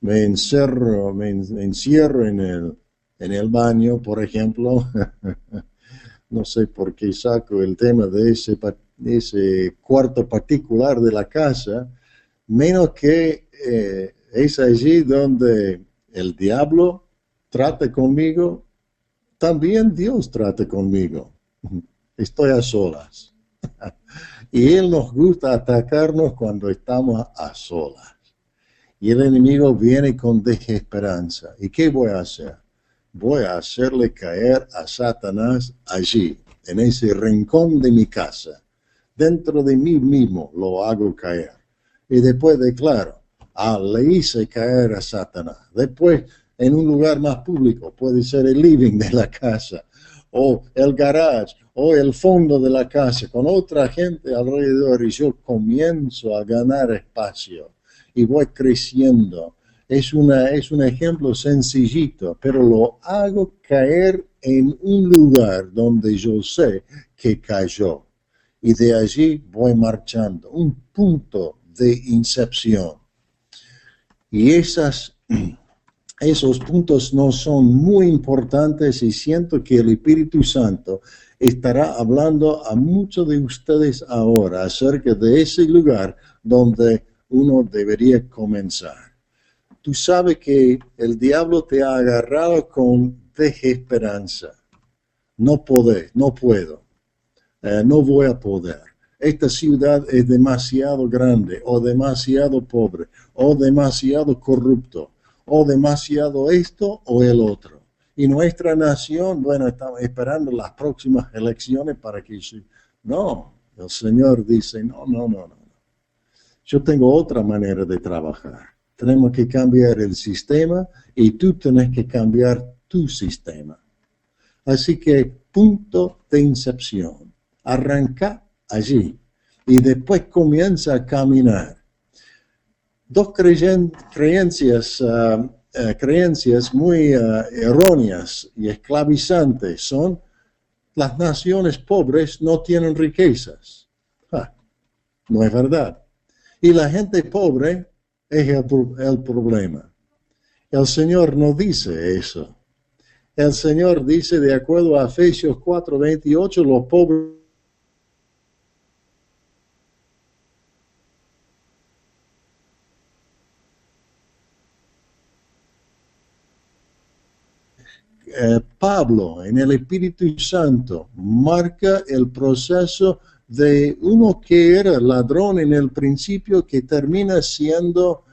S3: Me encierro en el baño, por ejemplo. No sé por qué saco el tema de ese cuarto particular de la casa, menos que es allí donde el diablo trata conmigo, también Dios trata conmigo. Estoy a solas. Y Él nos gusta atacarnos cuando estamos a solas. Y el enemigo viene con desesperanza. ¿Y qué voy a hacer? Voy a hacerle caer a Satanás allí, en ese rincón de mi casa. Dentro de mí mismo lo hago caer. Y después declaro, le hice caer a Satanás. Después, en un lugar más público, puede ser el living de la casa, o el garage, o el fondo de la casa, con otra gente alrededor, y yo comienzo a ganar espacio, y voy creciendo. Es un ejemplo sencillito, pero lo hago caer en un lugar donde yo sé que cayó. Y de allí voy marchando, un punto de incepción. Y esos puntos no son muy importantes y siento que el Espíritu Santo estará hablando a muchos de ustedes ahora acerca de ese lugar donde uno debería comenzar. Tú sabes que el diablo te ha agarrado con desesperanza. No puedo, no voy a poder. Esta ciudad es demasiado grande, o demasiado pobre, o demasiado corrupto, o demasiado esto o el otro. Y nuestra nación, bueno, estamos esperando las próximas elecciones para que... No, el Señor dice, no. Yo tengo otra manera de trabajar. Tenemos que cambiar el sistema y tú tienes que cambiar tu sistema. Así que punto de incepción. Arranca allí y después comienza a caminar. Dos creencias muy erróneas y esclavizantes son: las naciones pobres no tienen riquezas. No es verdad. Y la gente pobre es el problema. El Señor no dice eso. El Señor dice, de acuerdo a Efesios 4:28, los pobres Pablo, en el Espíritu Santo, marca el proceso de uno que era ladrón en el principio, que termina siendo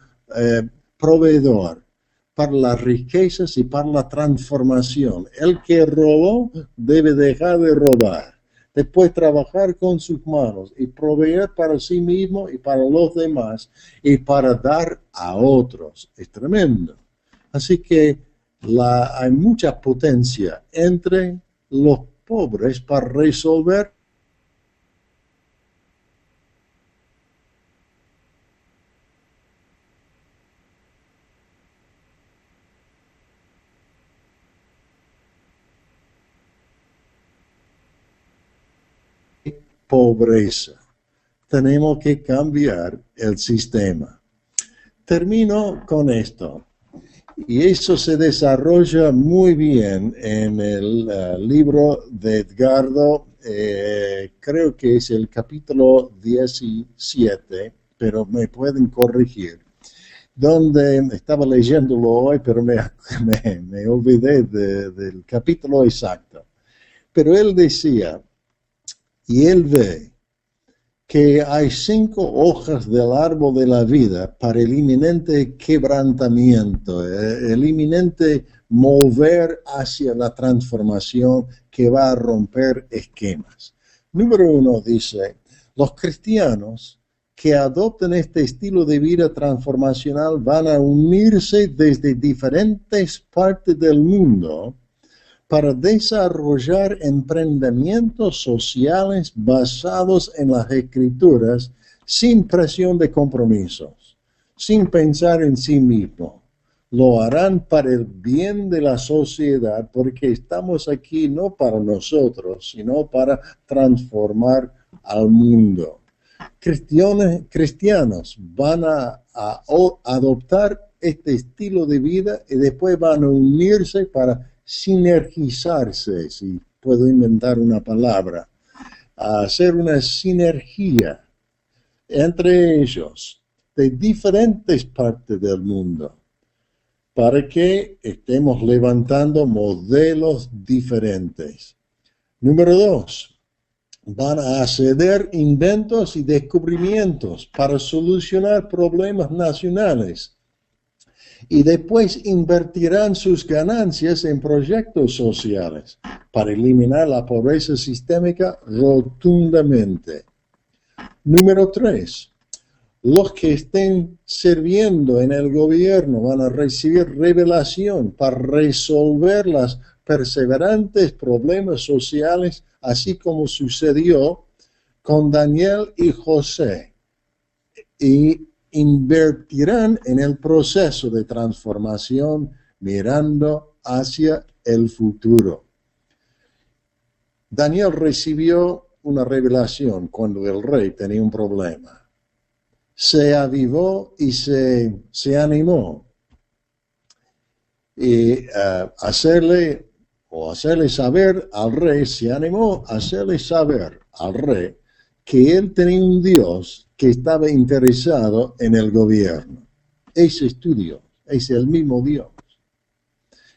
S3: proveedor para las riquezas y para la transformación. El que robó debe dejar de robar. Después trabajar con sus manos y proveer para sí mismo y para los demás y para dar a otros. Es tremendo. Así que hay mucha potencia entre los pobres para resolver pobreza. Tenemos que cambiar el sistema. Termino con esto. Y eso se desarrolla muy bien en el libro de Edgardo, creo que es el capítulo 17, pero me pueden corregir, donde estaba leyéndolo hoy, pero me olvidé del capítulo exacto. Pero él decía, y él ve que hay 5 hojas del árbol de la vida para el inminente quebrantamiento, el inminente mover hacia la transformación que va a romper esquemas. Número 1 dice, los cristianos que adopten este estilo de vida transformacional van a unirse desde diferentes partes del mundo para desarrollar emprendimientos sociales basados en las Escrituras sin presión de compromisos, sin pensar en sí mismo. Lo harán para el bien de la sociedad, porque estamos aquí no para nosotros, sino para transformar al mundo. Cristianos van a adoptar este estilo de vida y después van a unirse para sinergizarse, si puedo inventar una palabra, a hacer una sinergia entre ellos de diferentes partes del mundo, para que estemos levantando modelos diferentes. Número 2, van a hacer inventos y descubrimientos para solucionar problemas nacionales y después invertirán sus ganancias en proyectos sociales para eliminar la pobreza sistémica rotundamente. Número 3, los que estén sirviendo en el gobierno van a recibir revelación para resolver los perseverantes problemas sociales, así como sucedió con Daniel y José, y invertirán en el proceso de transformación mirando hacia el futuro. Daniel recibió una revelación cuando el rey tenía un problema. Se avivó y se animó. Y hacerle saber al rey, se animó a hacerle saber al rey que él tenía un Dios que estaba interesado en el gobierno. Ese es tu Dios, es el mismo Dios.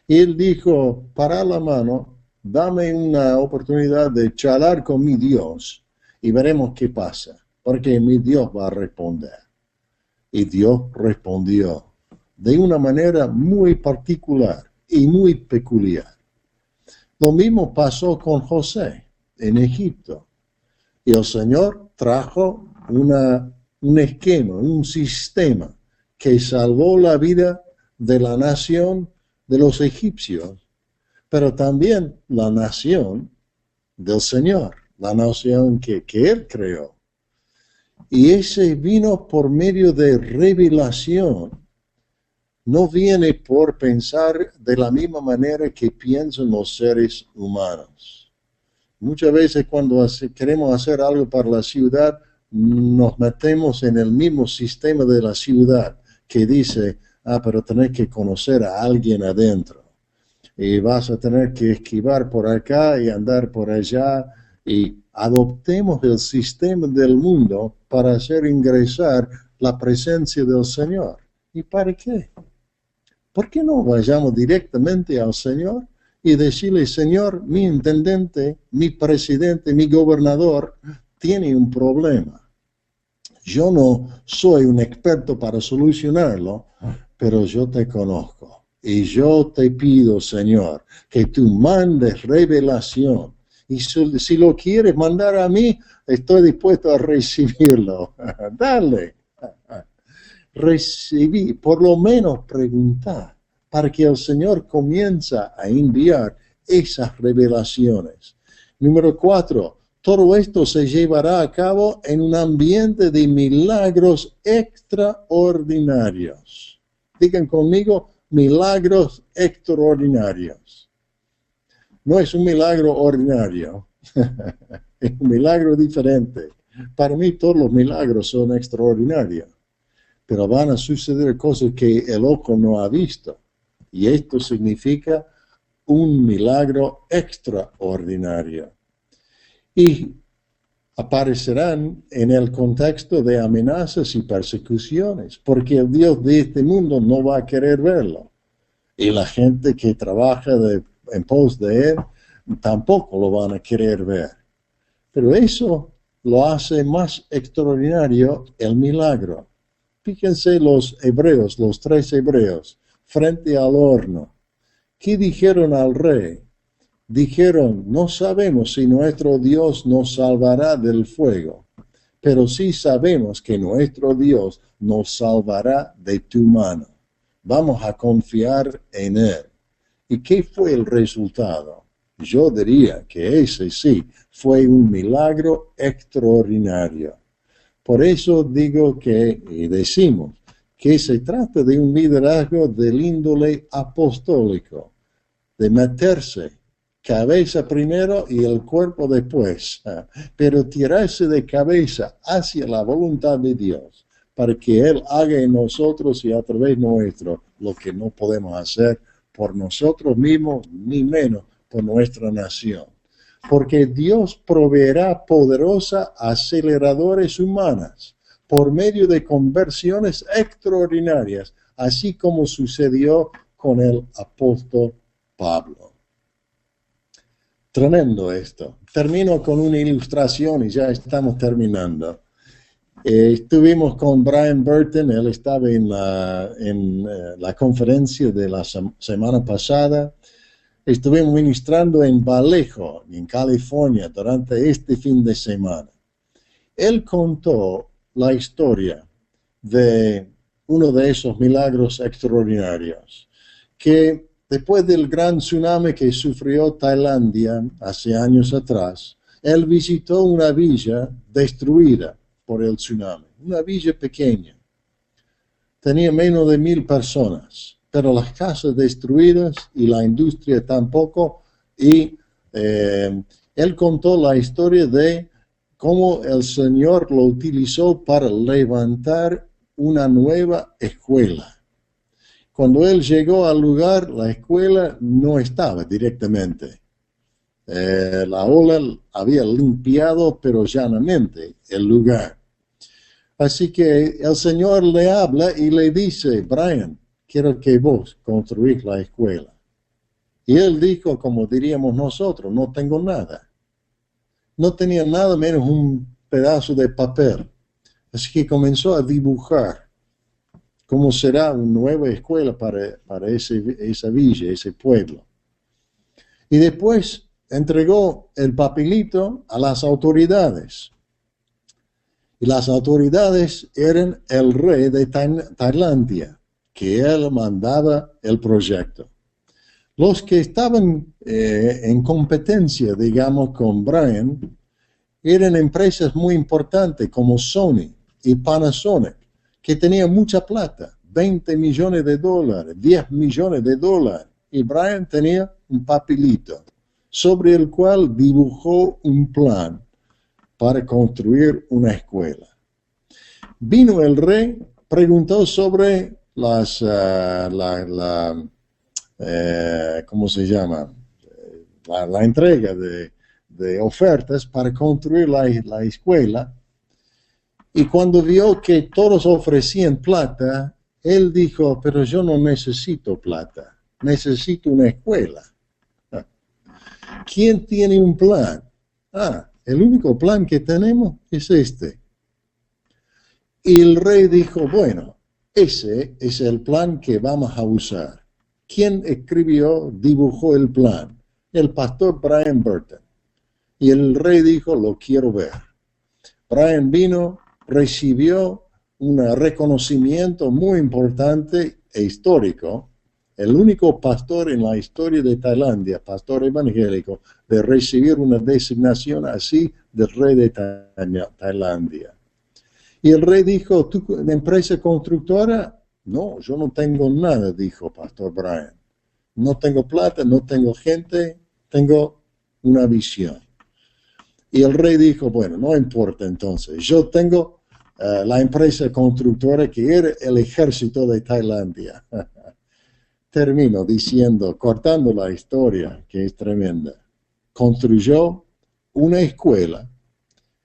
S3: Y él dijo, para la mano, dame una oportunidad de charlar con mi Dios y veremos qué pasa, porque mi Dios va a responder. Y Dios respondió de una manera muy particular y muy peculiar. Lo mismo pasó con José en Egipto. Y el Señor trajo un esquema, un sistema que salvó la vida de la nación de los egipcios, pero también la nación del Señor, la nación que Él creó. Y ese vino por medio de revelación. No viene por pensar de la misma manera que piensan los seres humanos. Muchas veces cuando queremos hacer algo para la ciudad, nos metemos en el mismo sistema de la ciudad que dice, pero tenés que conocer a alguien adentro. Y vas a tener que esquivar por acá y andar por allá. Y adoptemos el sistema del mundo para hacer ingresar la presencia del Señor. ¿Y para qué? ¿Por qué no vayamos directamente al Señor y decirle, Señor, mi intendente, mi presidente, mi gobernador tiene un problema? Yo no soy un experto para solucionarlo, pero yo te conozco. Y yo te pido, Señor, que tú mandes revelación. Y si lo quieres mandar a mí, estoy dispuesto a recibirlo. Dale. Recibir, por lo menos preguntar, para que el Señor comience a enviar esas revelaciones. Número 4, todo esto se llevará a cabo en un ambiente de milagros extraordinarios. Digan conmigo, milagros extraordinarios. No es un milagro ordinario, es un milagro diferente. Para mí todos los milagros son extraordinarios, pero van a suceder cosas que el ojo no ha visto. Y esto significa un milagro extraordinario. Y aparecerán en el contexto de amenazas y persecuciones, porque el Dios de este mundo no va a querer verlo. Y la gente que trabaja en pos de Él tampoco lo van a querer ver. Pero eso lo hace más extraordinario el milagro. Fíjense los hebreos, los 3 hebreos, frente al horno. ¿Qué dijeron al rey? Dijeron, no sabemos si nuestro Dios nos salvará del fuego, pero sí sabemos que nuestro Dios nos salvará de tu mano. Vamos a confiar en Él. ¿Y qué fue el resultado? Yo diría que ese sí fue un milagro extraordinario. Por eso digo y decimos que se trata de un liderazgo del índole apostólico, de meterse cabeza primero y el cuerpo después, pero tirarse de cabeza hacia la voluntad de Dios, para que Él haga en nosotros y a través nuestro lo que no podemos hacer por nosotros mismos, ni menos por nuestra nación. Porque Dios proveerá poderosas aceleradores humanas por medio de conversiones extraordinarias, así como sucedió con el apóstol Pablo. Tremendo esto. Termino con una ilustración y ya estamos terminando. Estuvimos con Brian Burton, él estaba en la conferencia de la semana pasada. Estuvimos ministrando en Vallejo, en California, durante este fin de semana. Él contó la historia de uno de esos milagros extraordinarios, que después del gran tsunami que sufrió Tailandia hace años atrás, él visitó una villa destruida por el tsunami, una villa pequeña. Tenía menos de 1,000 personas, pero las casas destruidas y la industria tampoco. Y él contó la historia de cómo el Señor lo utilizó para levantar una nueva escuela. Cuando él llegó al lugar, la escuela no estaba directamente. La ola había limpiado, pero llanamente, el lugar. Así que el Señor le habla y le dice: Brian, quiero que vos construís la escuela. Y él dijo, como diríamos nosotros, no tengo nada. No tenía nada menos un pedazo de papel. Así que comenzó a dibujar cómo será una nueva escuela para esa villa, ese pueblo. Y después entregó el papelito a las autoridades. Y las autoridades eran el rey de Tailandia, que él mandaba el proyecto. Los que estaban en competencia, digamos, con Brian, eran empresas muy importantes como Sony y Panasonic, que tenían mucha plata, $20 millones, $10 millones. Y Brian tenía un papelito sobre el cual dibujó un plan para construir una escuela. Vino el rey, preguntó sobre ¿cómo se llama? La entrega de ofertas para construir la escuela. Y cuando vio que todos ofrecían plata, él dijo: pero yo no necesito plata, necesito una escuela. ¿Quién tiene un plan? El único plan que tenemos es este. Y el rey dijo: bueno, ese es el plan que vamos a usar. ¿Quién dibujó el plan? El pastor Brian Burton. Y el rey dijo: lo quiero ver. Brian vino, recibió un reconocimiento muy importante e histórico, el único pastor en la historia de Tailandia, pastor evangélico, de recibir una designación así del rey de Tailandia. Y el rey dijo: ¿tú, empresa constructora? No, yo no tengo nada, dijo pastor Brian. No tengo plata, no tengo gente, tengo una visión. Y el rey dijo: bueno, no importa entonces, yo tengo la empresa constructora que era el ejército de Tailandia. Termino diciendo, cortando la historia, que es tremenda. Construyó una escuela.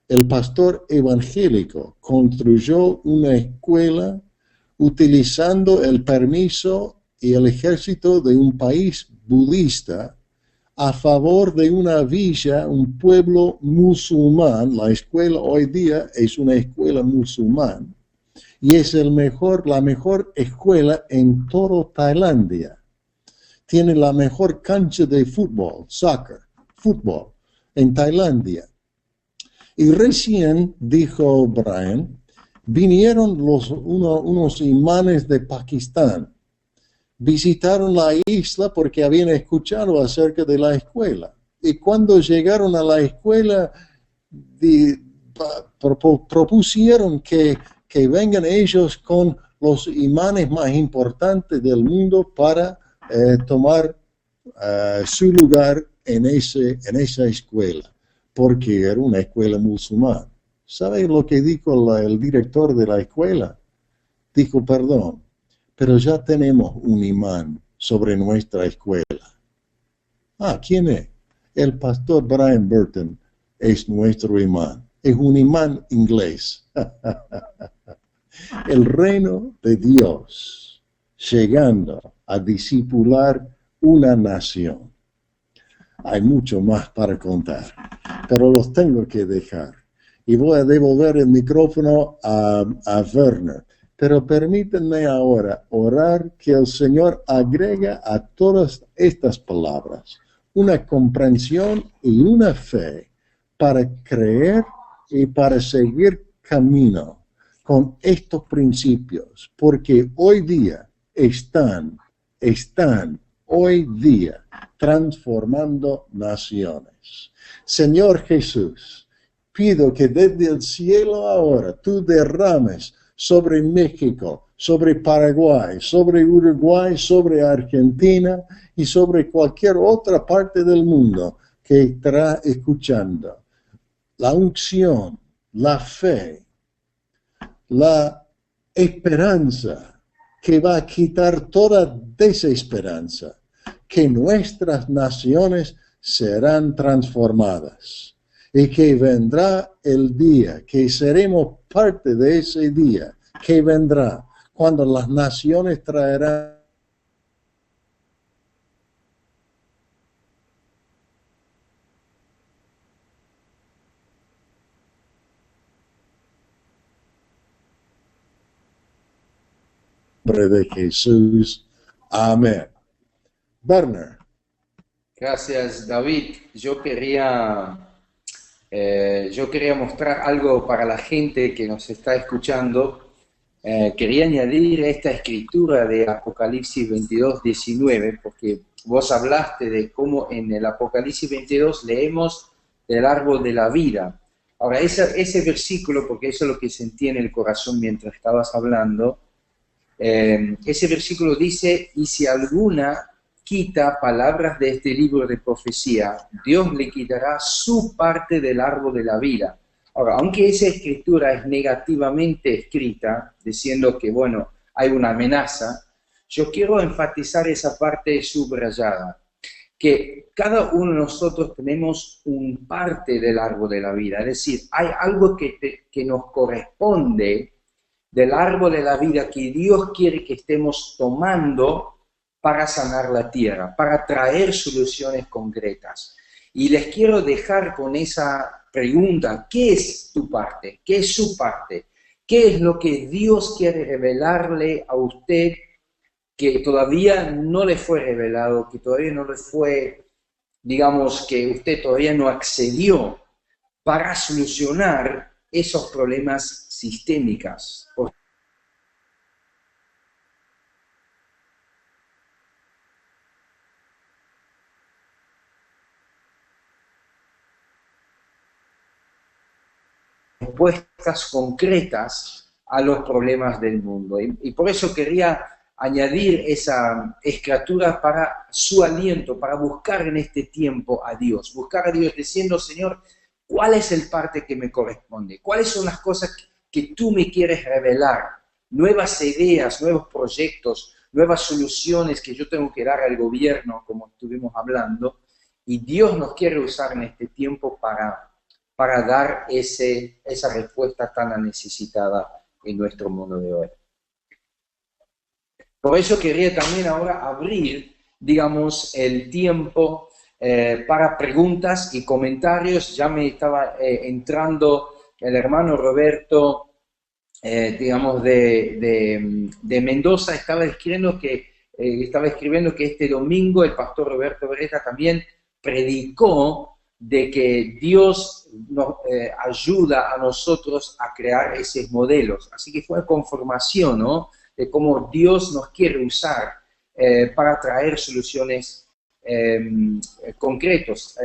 S3: El pastor evangélico construyó una escuela utilizando el permiso y el ejército de un país budista a favor de una villa, un pueblo musulmán. La escuela hoy día es una escuela musulmana y es la mejor escuela en toda Tailandia. Tiene la mejor cancha de fútbol, fútbol, en Tailandia. Y recién, dijo Brian, vinieron unos imanes de Pakistán. Visitaron la isla porque habían escuchado acerca de la escuela. Y cuando llegaron a la escuela, propusieron que vengan ellos con los imanes más importantes del mundo para tomar su lugar en esa escuela, porque era una escuela musulmana. ¿Saben lo que dijo el director de la escuela? Dijo, perdón, pero ya tenemos un imán sobre nuestra escuela. Ah, ¿quién es? El pastor Brian Burton es nuestro imán. Es un imán inglés. El reino de Dios llegando a discipular una nación. Hay mucho más para contar, pero los tengo que dejar. Y voy a devolver el micrófono a Werner. Pero permítanme ahora orar que el Señor agrega a todas estas palabras una comprensión y una fe para creer y para seguir camino con estos principios, porque hoy día están hoy día transformando naciones. Señor Jesús, pido que desde el cielo ahora tú derrames sobre México, sobre Paraguay, sobre Uruguay, sobre Argentina y sobre cualquier otra parte del mundo que estará escuchando. La unción, la fe, la esperanza que va a quitar toda desesperanza, que nuestras naciones serán transformadas y que vendrá el día, que seremos parte de ese día, que vendrá cuando las naciones traerán de Jesús. Amén. Werner.
S2: Gracias, David. Yo quería mostrar algo para la gente que nos está escuchando. Quería añadir esta escritura de Apocalipsis 22, 19, porque vos hablaste de cómo en el Apocalipsis 22 leemos del árbol de la vida. Ahora, ese versículo, porque eso es lo que sentí en el corazón mientras estabas hablando, ese versículo dice, y si alguna quita palabras de este libro de profecía, Dios le quitará su parte del árbol de la vida. Ahora, aunque esa escritura es negativamente escrita, diciendo que, bueno, hay una amenaza, yo quiero enfatizar esa parte subrayada, que cada uno de nosotros tenemos un parte del árbol de la vida, es decir, hay algo que nos corresponde del árbol de la vida que Dios quiere que estemos tomando para sanar la tierra, para traer soluciones concretas. Y les quiero dejar con esa pregunta, ¿qué es tu parte? ¿Qué es su parte? ¿Qué es lo que Dios quiere revelarle a usted que todavía no le fue revelado, que todavía no le fue, digamos, que usted todavía no accedió para solucionar esos problemas sistémicos? Respuestas concretas a los problemas del mundo. Y por eso quería añadir esa escritura para su aliento, para buscar en este tiempo a Dios. Buscar a Dios diciendo, Señor, ¿cuál es el parte que me corresponde? ¿Cuáles son las cosas que tú me quieres revelar? Nuevas ideas, nuevos proyectos, nuevas soluciones que yo tengo que dar al gobierno, como estuvimos hablando. Y Dios nos quiere usar en este tiempo para dar esa respuesta tan necesitada en nuestro mundo de hoy. Por eso quería también ahora abrir, digamos, el tiempo para preguntas y comentarios. Ya me estaba entrando el hermano Roberto, digamos, de Mendoza, estaba escribiendo que este domingo el pastor Roberto Beretta también predicó de que Dios nos ayuda a nosotros a crear esos modelos. Así que fue conformación, ¿no?, de cómo Dios nos quiere usar para traer soluciones concretos.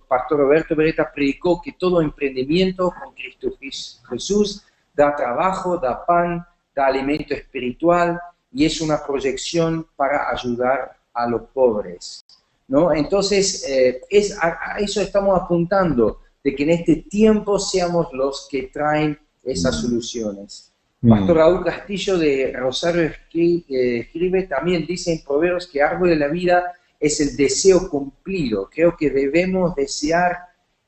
S2: Pastor Roberto Beretta predicó que todo emprendimiento con Cristo Jesús da trabajo, da pan, da alimento espiritual y es una proyección para ayudar a los pobres, ¿no? Entonces, a eso estamos apuntando, de que en este tiempo seamos los que traen esas soluciones. Pastor Raúl Castillo de Rosario escribe, también dice en Proverbios que árbol de la vida es el deseo cumplido. Creo que debemos desear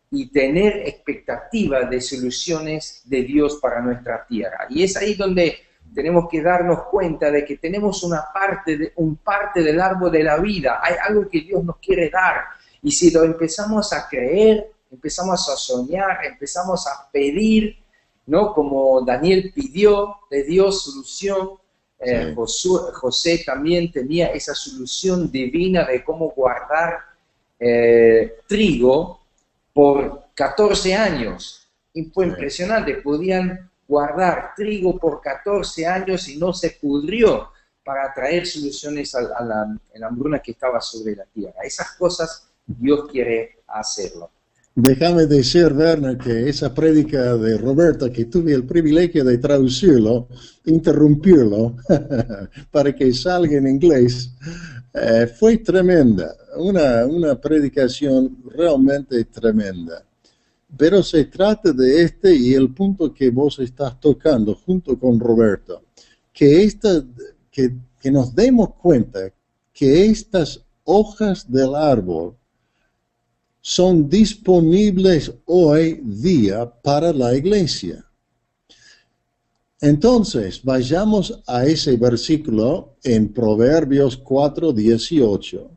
S2: y tener expectativas de soluciones de Dios para nuestra tierra. Y es ahí donde tenemos que darnos cuenta de que tenemos un parte del árbol de la vida. Hay algo que Dios nos quiere dar. Y si lo empezamos a creer, empezamos a soñar, empezamos a pedir, ¿no? Como Daniel pidió de Dios solución, José también tenía esa solución divina de cómo guardar trigo por 14 años. Y fue impresionante, podían guardar trigo por 14 años y no se pudrió para traer soluciones a la hambruna que estaba sobre la tierra. Esas cosas Dios quiere hacerlo.
S3: Déjame decir, Werner, que esa prédica de Roberto, que tuve el privilegio de traducirlo, interrumpirlo, para que salga en inglés, fue tremenda, una predicación realmente tremenda. Pero se trata de y el punto que vos estás tocando junto con Roberto, que nos demos cuenta que estas hojas del árbol son disponibles hoy día para la iglesia. Entonces, vayamos a ese versículo en Proverbios 4:18,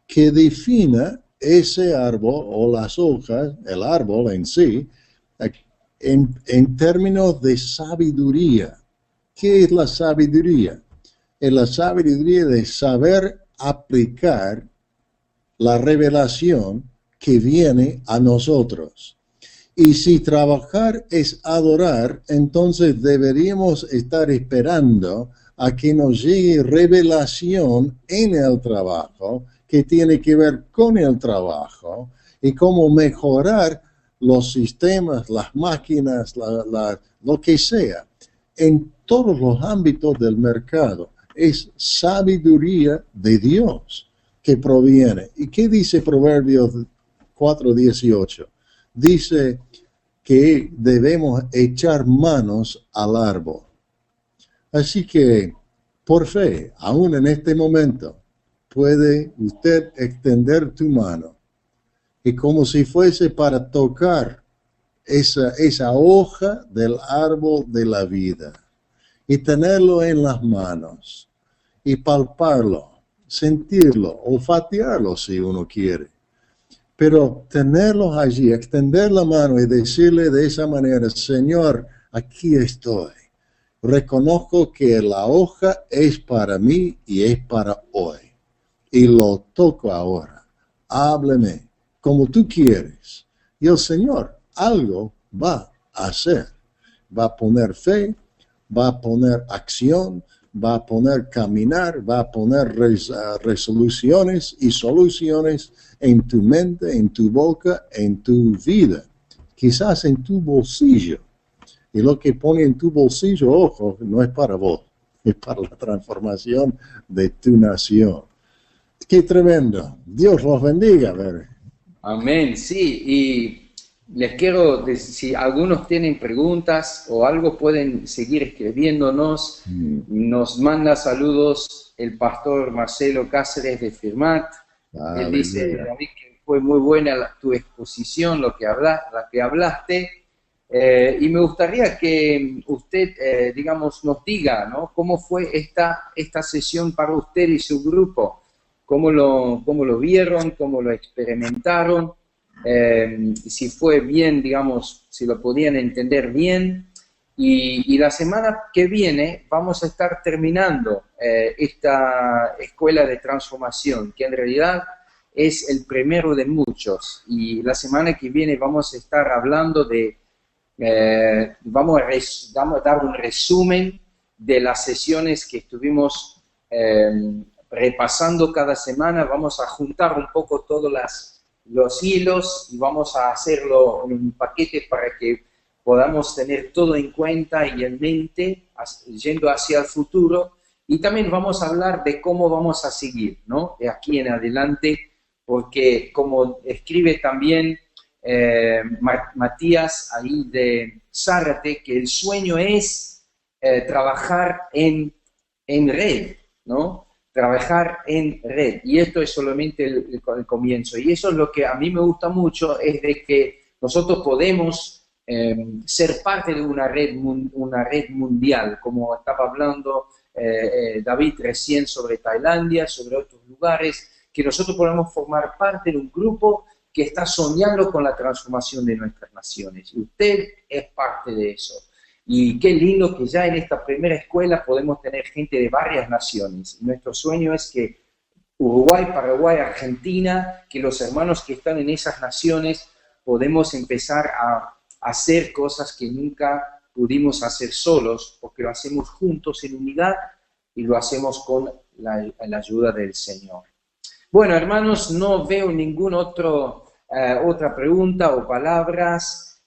S3: que define ese árbol o las hojas, el árbol en sí, en términos de sabiduría. ¿Qué es la sabiduría? Es la sabiduría de saber aplicar la revelación que viene a nosotros. Y si trabajar es adorar, entonces deberíamos estar esperando a que nos llegue revelación en el trabajo, que tiene que ver con el trabajo, y cómo mejorar los sistemas, las máquinas, lo que sea, en todos los ámbitos del mercado. Es sabiduría de Dios que proviene. ¿Y qué dice Proverbios 4:18? Dice que debemos echar manos al árbol. Así que, por fe, aún en este momento, puede usted extender tu mano y como si fuese para tocar esa hoja del árbol de la vida y tenerlo en las manos y palparlo, sentirlo, olfatearlo si uno quiere. Pero tenerlos allí, extender la mano y decirle de esa manera, Señor, aquí estoy. Reconozco que la hoja es para mí y es para hoy. Y lo toco ahora. Hábleme como tú quieres. Y el Señor algo va a hacer. Va a poner fe, va a poner acción, va a poner caminar, va a poner resoluciones y soluciones en tu mente, en tu boca, en tu vida. Quizás en tu bolsillo. Y lo que pone en tu bolsillo, ojo, no es para vos. Es para la transformación de tu nación. Qué tremendo. Dios los bendiga.
S2: Amén, sí. Y les quiero decir, si algunos tienen preguntas o algo, pueden seguir escribiéndonos. Nos manda saludos el pastor Marcelo Cáceres de Firmat. Él dice, David, que fue muy buena tu exposición, la que hablaste. Y me gustaría que usted, digamos, nos diga, ¿no? ¿Cómo fue esta sesión para usted y su grupo? ¿Cómo lo vieron? ¿Cómo lo experimentaron? Si fue bien, digamos, si lo podían entender bien. Y la semana que viene vamos a estar terminando esta escuela de transformación, que en realidad es el primero de muchos. Y la semana que viene vamos a estar hablando vamos a dar un resumen de las sesiones que estuvimos repasando cada semana, vamos a juntar un poco todos los hilos y vamos a hacerlo en un paquete para que podamos tener todo en cuenta y en mente, yendo hacia el futuro. Y también vamos a hablar de cómo vamos a seguir, ¿no? De aquí en adelante, porque como escribe también Matías ahí de Zárate, que el sueño es trabajar en red, ¿no? Trabajar en red. Y esto es solamente el comienzo. Y eso es lo que a mí me gusta mucho, es de que nosotros podemos ser parte de una red mundial, como estaba hablando David recién sobre Tailandia, sobre otros lugares, que nosotros podemos formar parte de un grupo que está soñando con la transformación de nuestras naciones. Y usted es parte de eso. Y qué lindo que ya en esta primera escuela podemos tener gente de varias naciones. Y nuestro sueño es que Uruguay, Paraguay, Argentina, que los hermanos que están en esas naciones podemos empezar a hacer cosas que nunca pudimos hacer solos, porque lo hacemos juntos en unidad y lo hacemos con la ayuda del Señor. Bueno, hermanos, no veo ninguna otra pregunta o palabras,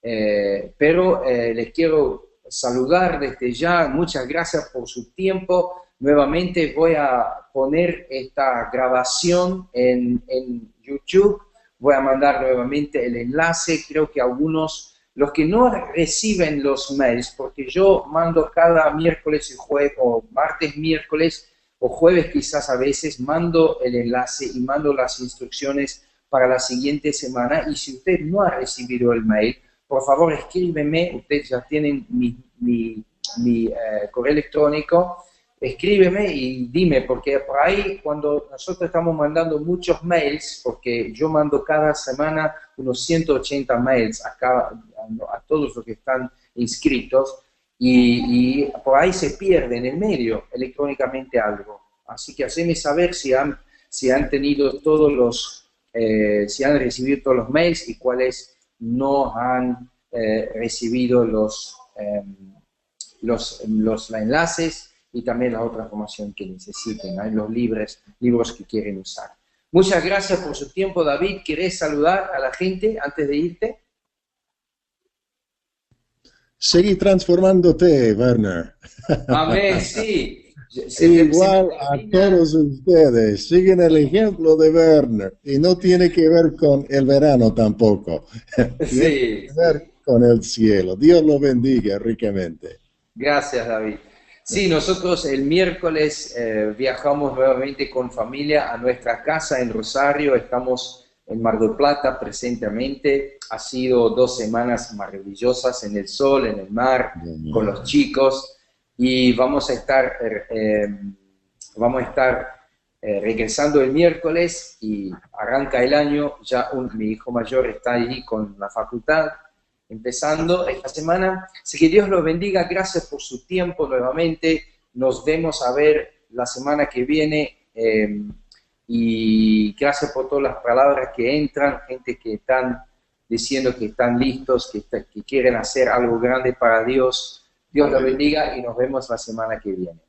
S2: pero les quiero saludar desde ya. Muchas gracias por su tiempo. Nuevamente voy a poner esta grabación en YouTube. Voy a mandar nuevamente el enlace. Creo que algunos, los que no reciben los mails, porque yo mando cada miércoles y jueves, o martes, miércoles, o jueves quizás a veces, mando el enlace y mando las instrucciones para la siguiente semana. Y si usted no ha recibido el mail, por favor escríbeme. Ustedes ya tienen mi correo electrónico. Escríbeme y dime, porque por ahí cuando nosotros estamos mandando muchos mails, porque yo mando cada semana unos 180 mails a todos los que están inscritos, y por ahí se pierde en el medio electrónicamente algo. Así que haceme saber si han tenido si han recibido todos los mails y cuáles no han recibido los enlaces, y también la otra información que necesiten, ¿no? Los libros que quieren usar. Muchas gracias por su tiempo, David. ¿Querés saludar a la gente antes de irte?
S3: Seguí transformándote, Werner.
S2: Amén, sí.
S3: Igual a todos ustedes, siguen el ejemplo de Werner, y no tiene que ver con el verano tampoco, tiene que ver con el cielo. Dios lo bendiga ricamente.
S2: Gracias, David. Sí, nosotros el miércoles viajamos nuevamente con familia a nuestra casa en Rosario. Estamos en Mar del Plata presentemente. Ha sido 2 semanas maravillosas en el sol, en el mar, con los chicos. Y vamos a estar regresando el miércoles y arranca el año. Ya mi hijo mayor está allí con la facultad, empezando esta semana. Así que Dios los bendiga. Gracias por su tiempo nuevamente. Nos vemos a ver la semana que viene. Y gracias por todas las palabras que entran, gente que están diciendo que están listos, que quieren hacer algo grande para Dios. Dios los bendiga y nos vemos la semana que viene.